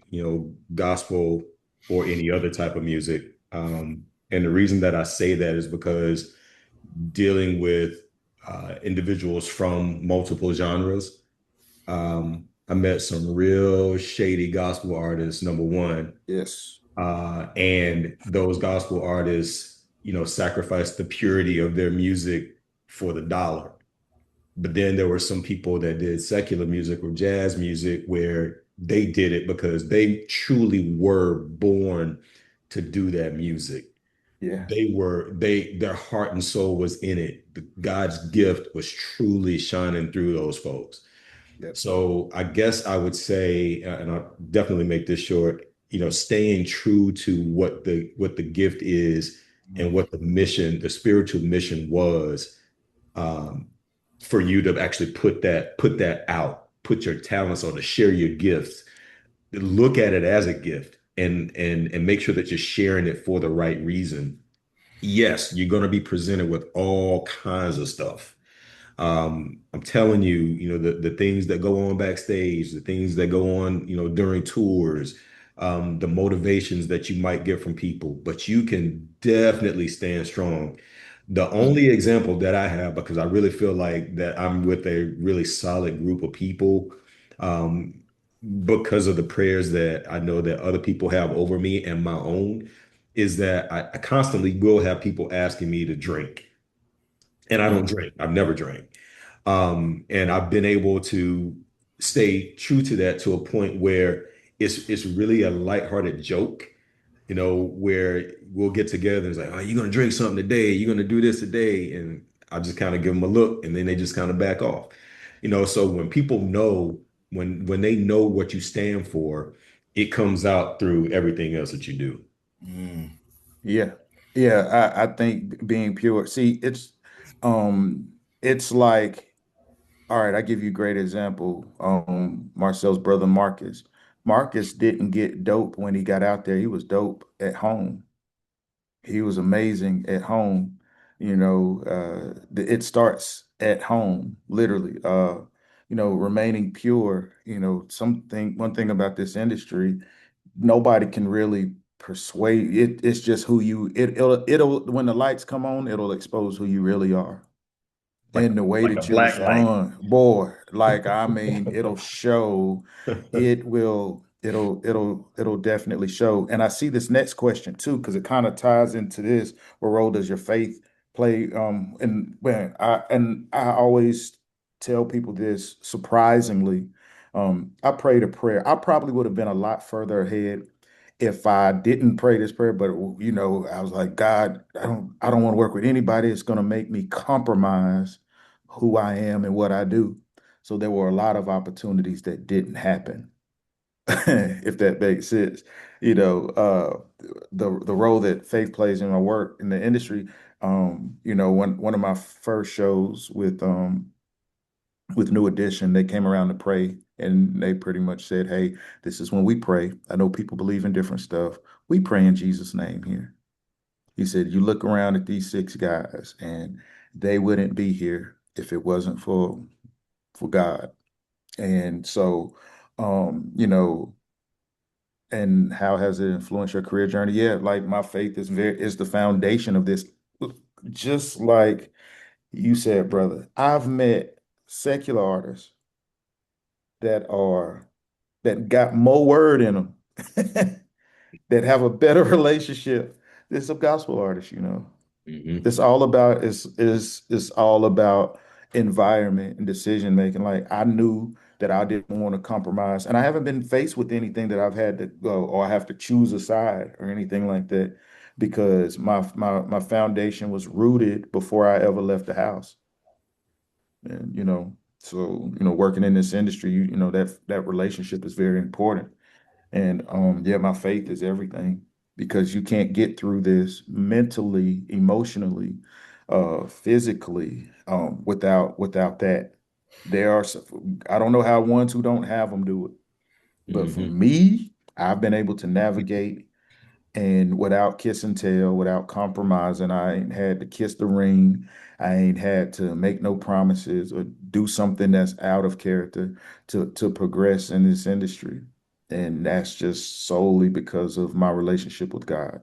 gospel or any other type of music. And the reason that I say that is because dealing with individuals from multiple genres, I met some real shady gospel artists, number one. Yes. And those gospel artists, sacrificed the purity of their music for the dollar. But then there were some people that did secular music or jazz music where they did it because they truly were born to do that music. Yeah. Their heart and soul was in it. God's gift was truly shining through those folks. Yep. So I guess I would say, and I'll definitely make this short, staying true to what the gift is and Mhm. what the spiritual mission was, um, for you to actually put that out, put your talents on, to share your gifts, look at it as a gift, and make sure that you're sharing it for the right reason. Yes, you're going to be presented with all kinds of stuff. I'm telling you, the things that go on backstage, the things that go on, during tours, the motivations that you might get from people, but you can definitely stand strong. The only example that I have, because I really feel like that I'm with a really solid group of people, um, because of the prayers that I know that other people have over me and my own, is that I constantly will have people asking me to drink. And I don't Mm. drink. I've never drank. And I've been able to stay true to that to a point where it's really a lighthearted joke, where we'll get together and it's like, oh, you're gonna drink something today, you're gonna do this today. And I just kind of give them a look and then they just kind of back off. So when people know, when they know what you stand for, it comes out through everything else that you do. Mm. Yeah. Yeah. I think being pure. See, it's like, all right, I give you a great example. Marcel's brother Marcus. Marcus didn't get dope when he got out there. He was dope at home. He was amazing at home. It starts at home, literally. Remaining pure. One thing about this industry, nobody can really persuade it. It's just who you. It'll when the lights come on, it'll expose who you really are. Like And the way like a that you black light. respond, boy, like I mean, it'll show, it will. it'll definitely show. And I see this next question too, because it kind of ties into this. What role does your faith play? And when I always tell people this, surprisingly, I prayed a prayer. I probably would have been a lot further ahead if I didn't pray this prayer, but I was like, God, I don't want to work with anybody that's going to make me compromise who I am and what I do. So there were a lot of opportunities that didn't happen. If that makes sense. The role that faith plays in my work in the industry. One of my first shows with New Edition, they came around to pray and they pretty much said, "Hey, this is when we pray. I know people believe in different stuff. We pray in Jesus' name here." He said, "You look around at these six guys, and they wouldn't be here if it wasn't for God." And so, um, you know, and how has it influenced your career journey? Yeah, like my faith is the foundation of this. Just like you said, brother, I've met secular artists that are that got more word in them, that have a better relationship than some gospel artists. Hmm. It's all about environment and decision making. Like I knew that I didn't want to compromise, and I haven't been faced with anything that I've had to go or I have to choose a side or anything like that because my foundation was rooted before I ever left the house. And working in this industry, that relationship is very important. And yeah, my faith is everything because you can't get through this mentally, emotionally, physically, without that. I don't know how ones who don't have them do it, but for Hmm. me, I've been able to navigate and without kiss and tell, without compromising. I ain't had to kiss the ring. I ain't had to make no promises or do something that's out of character to progress in this industry. And that's just solely because of my relationship with God.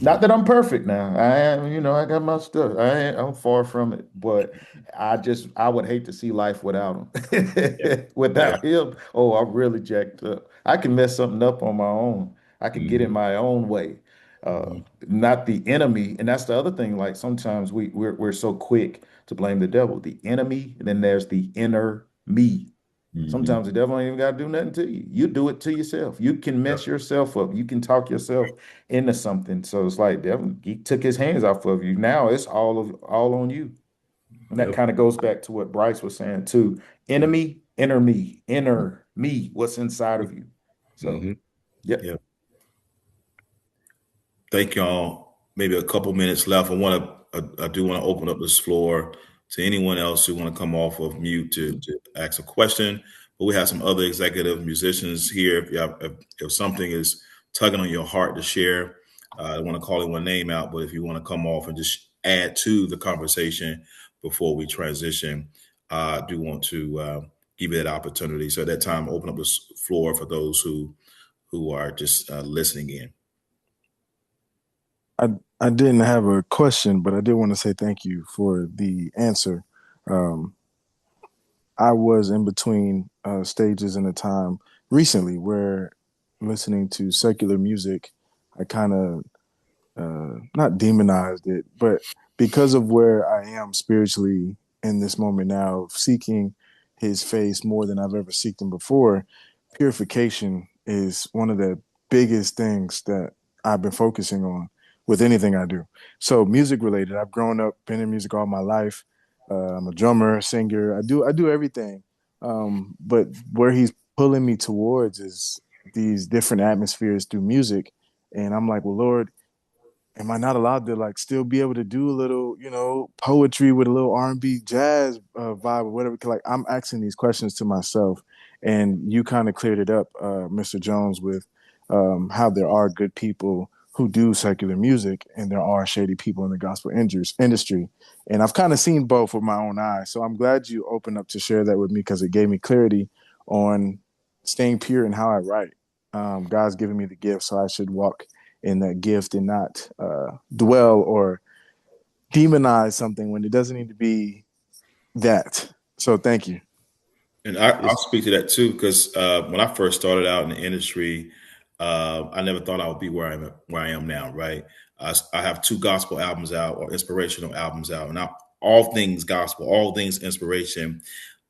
Not that I'm perfect now. I am, I got my stuff. I'm far from it, but I would hate to see life without Yeah. him. Yeah. Without him, oh, I'm really jacked up. I can mess something up on my own. I can get in Hmm. my own way. Uh, Hmm. Not the enemy. And that's the other thing. Like sometimes we're so quick to blame the devil, the enemy, and then there's the inner me. Hmm. Sometimes the devil ain't even got to do nothing to you. You do it to yourself. You can mess yourself up. You can talk yourself into something. So it's like devil, he took his hands off of you. Now it's all on you. And that Yep. kind of goes back to what Bryce was saying too. Enemy, inner me, what's inside of you. So Hmm. yeah. Yeah. Thank y'all. Maybe a couple minutes left. I do want to open up this floor to anyone else who want to come off of mute to ask a question. But we have some other executive musicians here. If something is tugging on your heart to share, I don't want to call anyone name out, but if you want to come off and just add to the conversation before we transition, I do want to give you that opportunity. So at that time, open up this floor for those who are just listening in. I I didn't have a question, but I did want to say thank you for the answer. Um, I was in between stages in a time recently where listening to secular music, I kind of not demonized it, but because of where I am spiritually in this moment now, seeking his face more than I've ever seeked him before, purification is one of the biggest things that I've been focusing on with anything I do. So music related, I've grown up, been in music all my life. I'm a drummer, singer. I do everything. But where he's pulling me towards is these different atmospheres through music. And I'm like, well, Lord, am I not allowed to like still be able to do a little, poetry with a little R&B jazz vibe or whatever? Like I'm asking these questions to myself, and you kind of cleared it up, Mr. Jones, with how there are good people who do secular music, and there are shady people in the gospel industry. And I've kind of seen both with my own eyes. So I'm glad you opened up to share that with me because it gave me clarity on staying pure in how I write. God's given me the gift, so I should walk in that gift and not dwell or demonize something when it doesn't need to be that. So thank you. And I'll speak to that too, because when I first started out in the industry, I never thought I would be where I am now. Right, I have two gospel albums out or inspirational albums out, and all things gospel, all things inspiration.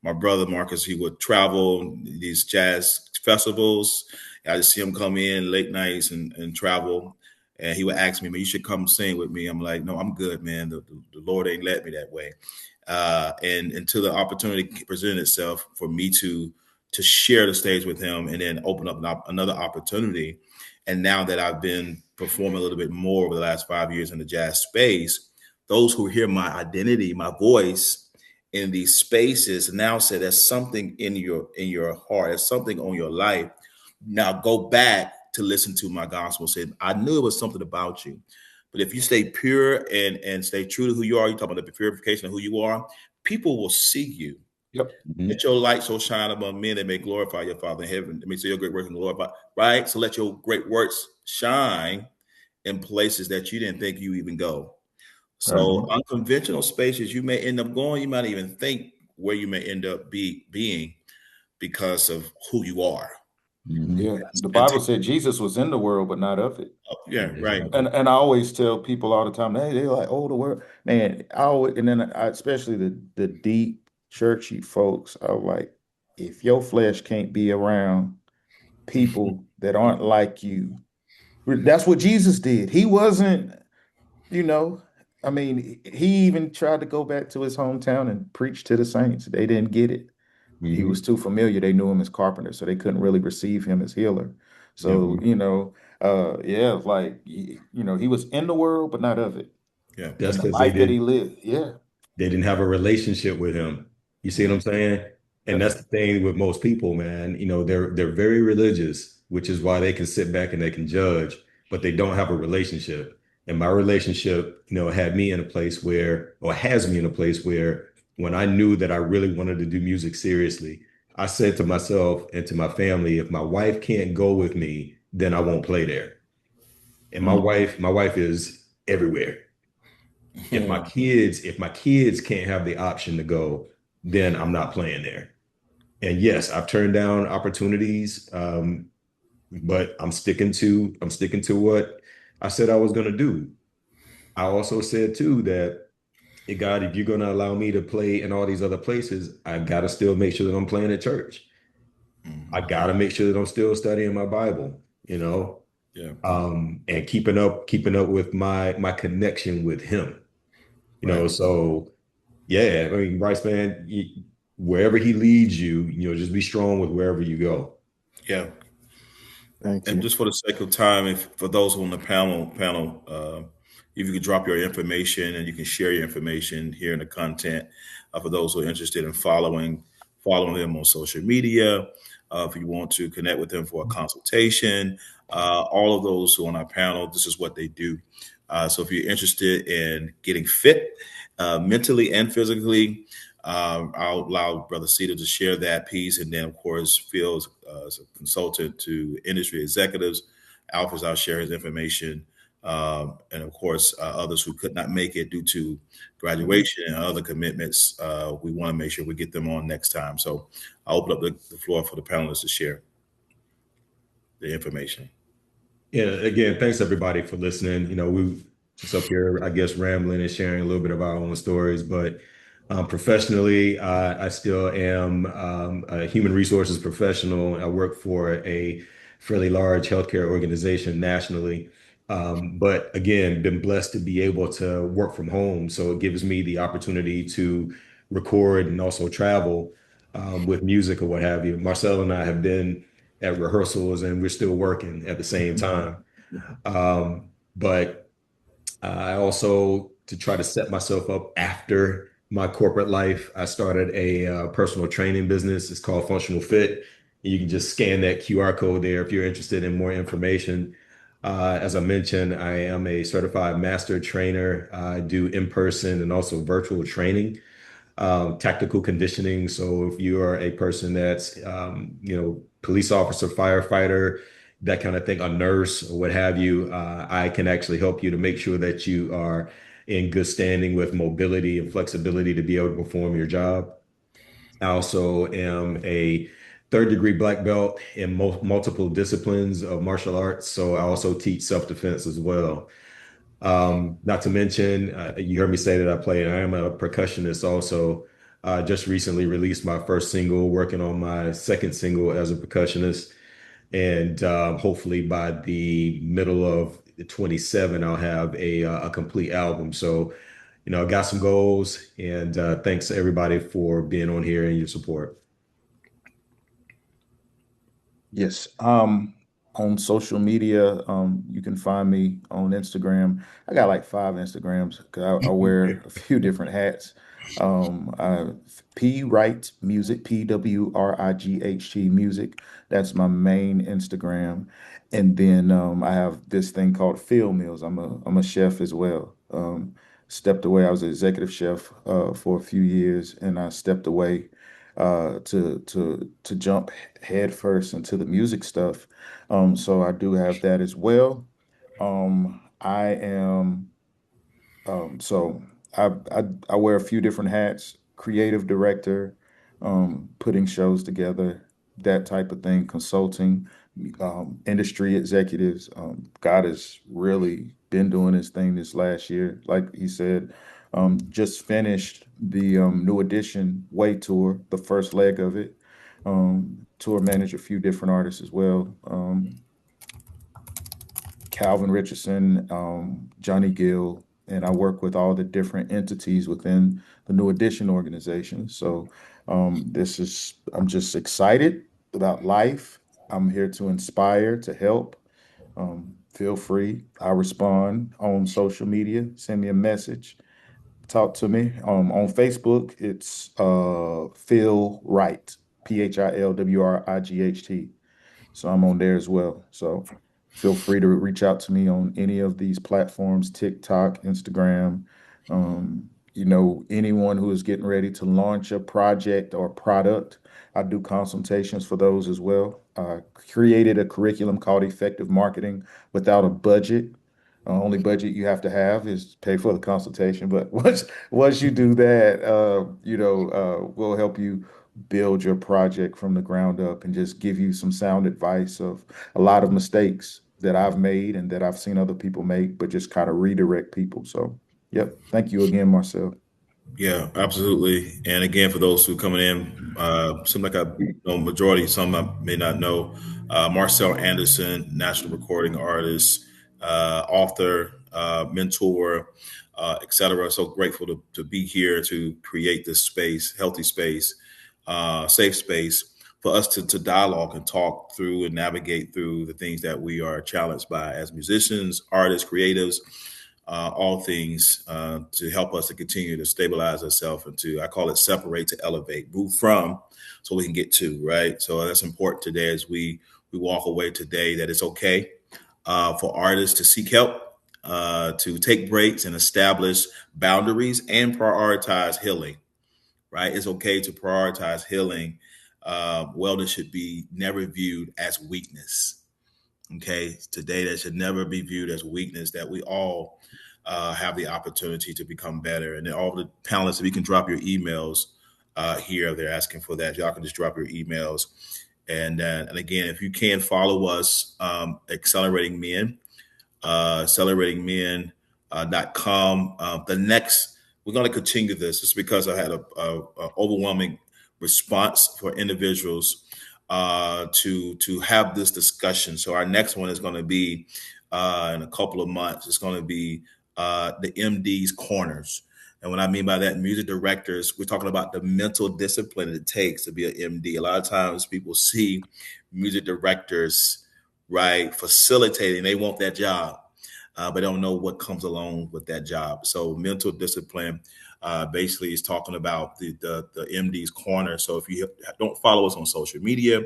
My brother Marcus, he would travel these jazz festivals. I just see him come in late nights and travel, and he would ask me, "Man, you should come sing with me." I'm like, "No, I'm good, man. The Lord ain't let me that way." And until the opportunity presented itself for me to share the stage with him and then open up another opportunity. And now that I've been performing a little bit more over the last 5 years in the jazz space, those who hear my identity, my voice in these spaces now say there's something in your heart, there's something on your life. Now go back to listen to my gospel. Say, I knew it was something about you. But if you stay pure and stay true to who you are, you talk about the purification of who you are, people will see you. Yep. Let your light so shine among men that may glorify your Father in heaven. Let me say your great works in the Lord, right? So let your great works shine in places that you didn't think you even go. So unconventional spaces you may end up going, you might even think where you may end up being because of who you are. Yeah, the Bible said Jesus was in the world, but not of it. Yeah, right. And I always tell people all the time, hey, they're like, oh, the world, man. I always, and then especially the deep churchy folks, are like, if your flesh can't be around people that aren't like you, that's what Jesus did. He wasn't, you know, I mean, he even tried to go back to his hometown and preach to the saints. They didn't get it. He was too familiar. They knew him as carpenter, so they couldn't really receive him as healer. So, yeah, like, he was in the world, but not of it. Yeah. That's And the because they life that he did. lived, yeah. They didn't have a relationship with him. You see what I'm saying? And Yep. that's the thing with most people, man. They're very religious, which is why they can sit back and they can judge, but they don't have a relationship. And my relationship, had me in a place where, or has me in a place where when I knew that I really wanted to do music seriously, I said to myself and to my family, if my wife can't go with me, then I won't play there. And my wife is everywhere. If my kids can't have the option to go, then I'm not playing there. And yes, I've turned down opportunities, but I'm sticking to what I said I was going to do. I also said too that, hey, God, if you're going to allow me to play in all these other places, I got to still make sure that I'm playing at church. I got to make sure that I'm still studying my Bible, Yeah. and keeping up with my connection with Him. Right. So yeah, I mean, Bryce, man, wherever he leads you, just be strong with wherever you go. Yeah. Thank And you. just for the sake of time, if for those who on the panel, if you could drop your information and you can share your information here in the content for those who are interested in following them on social media. If you want to connect with them for a consultation, all of those who are on our panel, this is what they do. So if you're interested in getting fit mentally and physically, I'll allow Brother Cedar to share that piece. And then, of course, Phil, as a consultant to industry executives, Alpha's, I'll share his information. And, of course, others who could not make it due to graduation and other commitments, we want to make sure we get them on next time. So I'll open up the floor for the panelists to share the information. Yeah, again, thanks everybody for listening. We just up here, I guess, rambling and sharing a little bit of our own stories, but professionally, I still am a human resources professional. I work for a fairly large healthcare organization nationally. But again, been blessed to be able to work from home. So it gives me the opportunity to record and also travel with music or what have you. Marcel and I have been at rehearsals and we're still working at the same time. But I also, to try to set myself up after my corporate life, I started a personal training business. It's called Functional Fit. You can just scan that QR code there if you're interested in more information. As I mentioned, I am a certified master trainer. I do in-person and also virtual training, tactical conditioning. So if you are a person that's, police officer, firefighter, that kind of thing, a nurse or what have you, I can actually help you to make sure that you are in good standing with mobility and flexibility to be able to perform your job. I also am a third degree black belt in multiple disciplines of martial arts. So I also teach self-defense as well. Not to mention, you heard me say that I am a percussionist also. Just recently released my first single, working on my second single as a percussionist. And hopefully by the middle of 27, I'll have a complete album. So, I got some goals, and thanks to everybody for being on here and your support. Yes. On social media, you can find me on Instagram. I got like 5 Instagrams because I wear a few different hats. I, P Wright Music, PWRIGHT Music. That's my main Instagram. And then I have this thing called Field Meals. I'm a chef as well. Stepped away. I was an executive chef for a few years, and I stepped away to jump head first into the music stuff. So I do have that as well. I am so I wear a few different hats: creative director, putting shows together, that type of thing, consulting, industry executives. God has really been doing his thing this last year. Like he said, just finished the New Edition Way Tour, the first leg of it. Tour managed a few different artists as well. Calvin Richardson, Johnny Gill, and I work with all the different entities within the New Edition organization. So I'm just excited about life. I'm here to inspire, to help. Feel free. I respond on social media. Send me a message. Talk to me. On Facebook, it's Phil Wright, PHILWRIGHT. So I'm on there as well. So feel free to reach out to me on any of these platforms, TikTok, Instagram. Anyone who is getting ready to launch a project or product, I do consultations for those as well. I created a curriculum called Effective Marketing without a budget. Only budget you have to have is pay for the consultation. But once you do that, we'll help you build your project from the ground up and just give you some sound advice of a lot of mistakes that I've made and that I've seen other people make, but just kind of redirect people. So, yep. Thank you again, Marcel. Yeah, absolutely. And again, for those who are coming in, seem like I know majority, some I may not know. Marcel Anderson, national recording artist, author, mentor, etc. So grateful to be here to create this space, healthy space, safe space for us to dialogue and talk through and navigate through the things that we are challenged by as musicians, artists, creatives, all things to help us to continue to stabilize ourselves and to, I call it separate to elevate, move from so we can get to, right? So that's important today as we walk away today, that it's okay for artists to seek help, to take breaks and establish boundaries and prioritize healing, right? It's okay to prioritize healing. Wellness should be never viewed as weakness. Okay, today that should never be viewed as weakness. That we all have the opportunity to become better, and then all the panelists, if you can drop your emails here, they're asking for that. Y'all can just drop your emails, and again, if you can follow us, Accelerating Men, acceleratingmen.com. The next, we're going to continue this just because I had a overwhelming response for individuals to have this discussion. So our next one is going to be in a couple of months. It's going to be the MD's Corners. And what I mean by that, music directors, we're talking about the mental discipline it takes to be an MD. A lot of times people see music directors, right, facilitating, they want that job, but don't know what comes along with that job. So mental discipline basically is talking about the MD's Corner. So if you don't follow us on social media,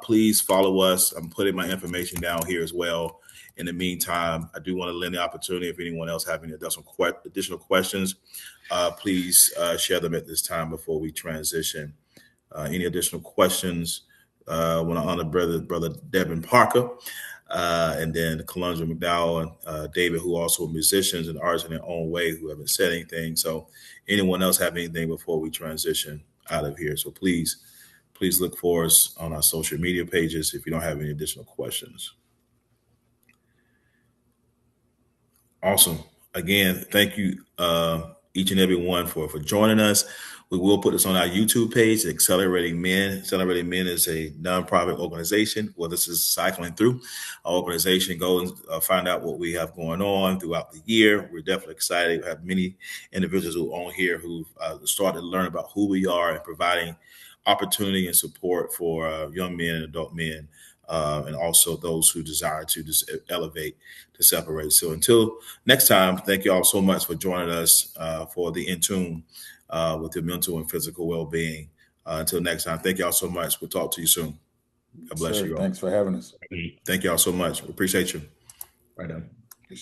please follow us. I'm putting my information down here as well. In the meantime, I do want to lend the opportunity if anyone else have any additional questions, please share them at this time before we transition. Any additional questions? I want to honor brother Devin Parker, and then Kalundra McDowell and David, who also are musicians and artists in their own way, who haven't said anything. So anyone else have anything before we transition? out of here. So please look for us on our social media pages if you don't have any additional questions. Awesome. Again, thank you, each and every one for joining us. We will put this on our YouTube page, Accelerating Men. Accelerating Men is a nonprofit organization. Well, this is cycling through our organization. Go and find out what we have going on throughout the year. We're definitely excited. We have many individuals who are on here who've started to learn about who we are and providing opportunity and support for young men and adult men, and also those who desire to just elevate, to separate. So until next time, thank you all so much for joining us for the InTune with your mental and physical well-being. Until next time, thank you all so much. We'll talk to you soon. God bless Sir, you all. thanks for having us. Thank you all so much. We appreciate you. Right on.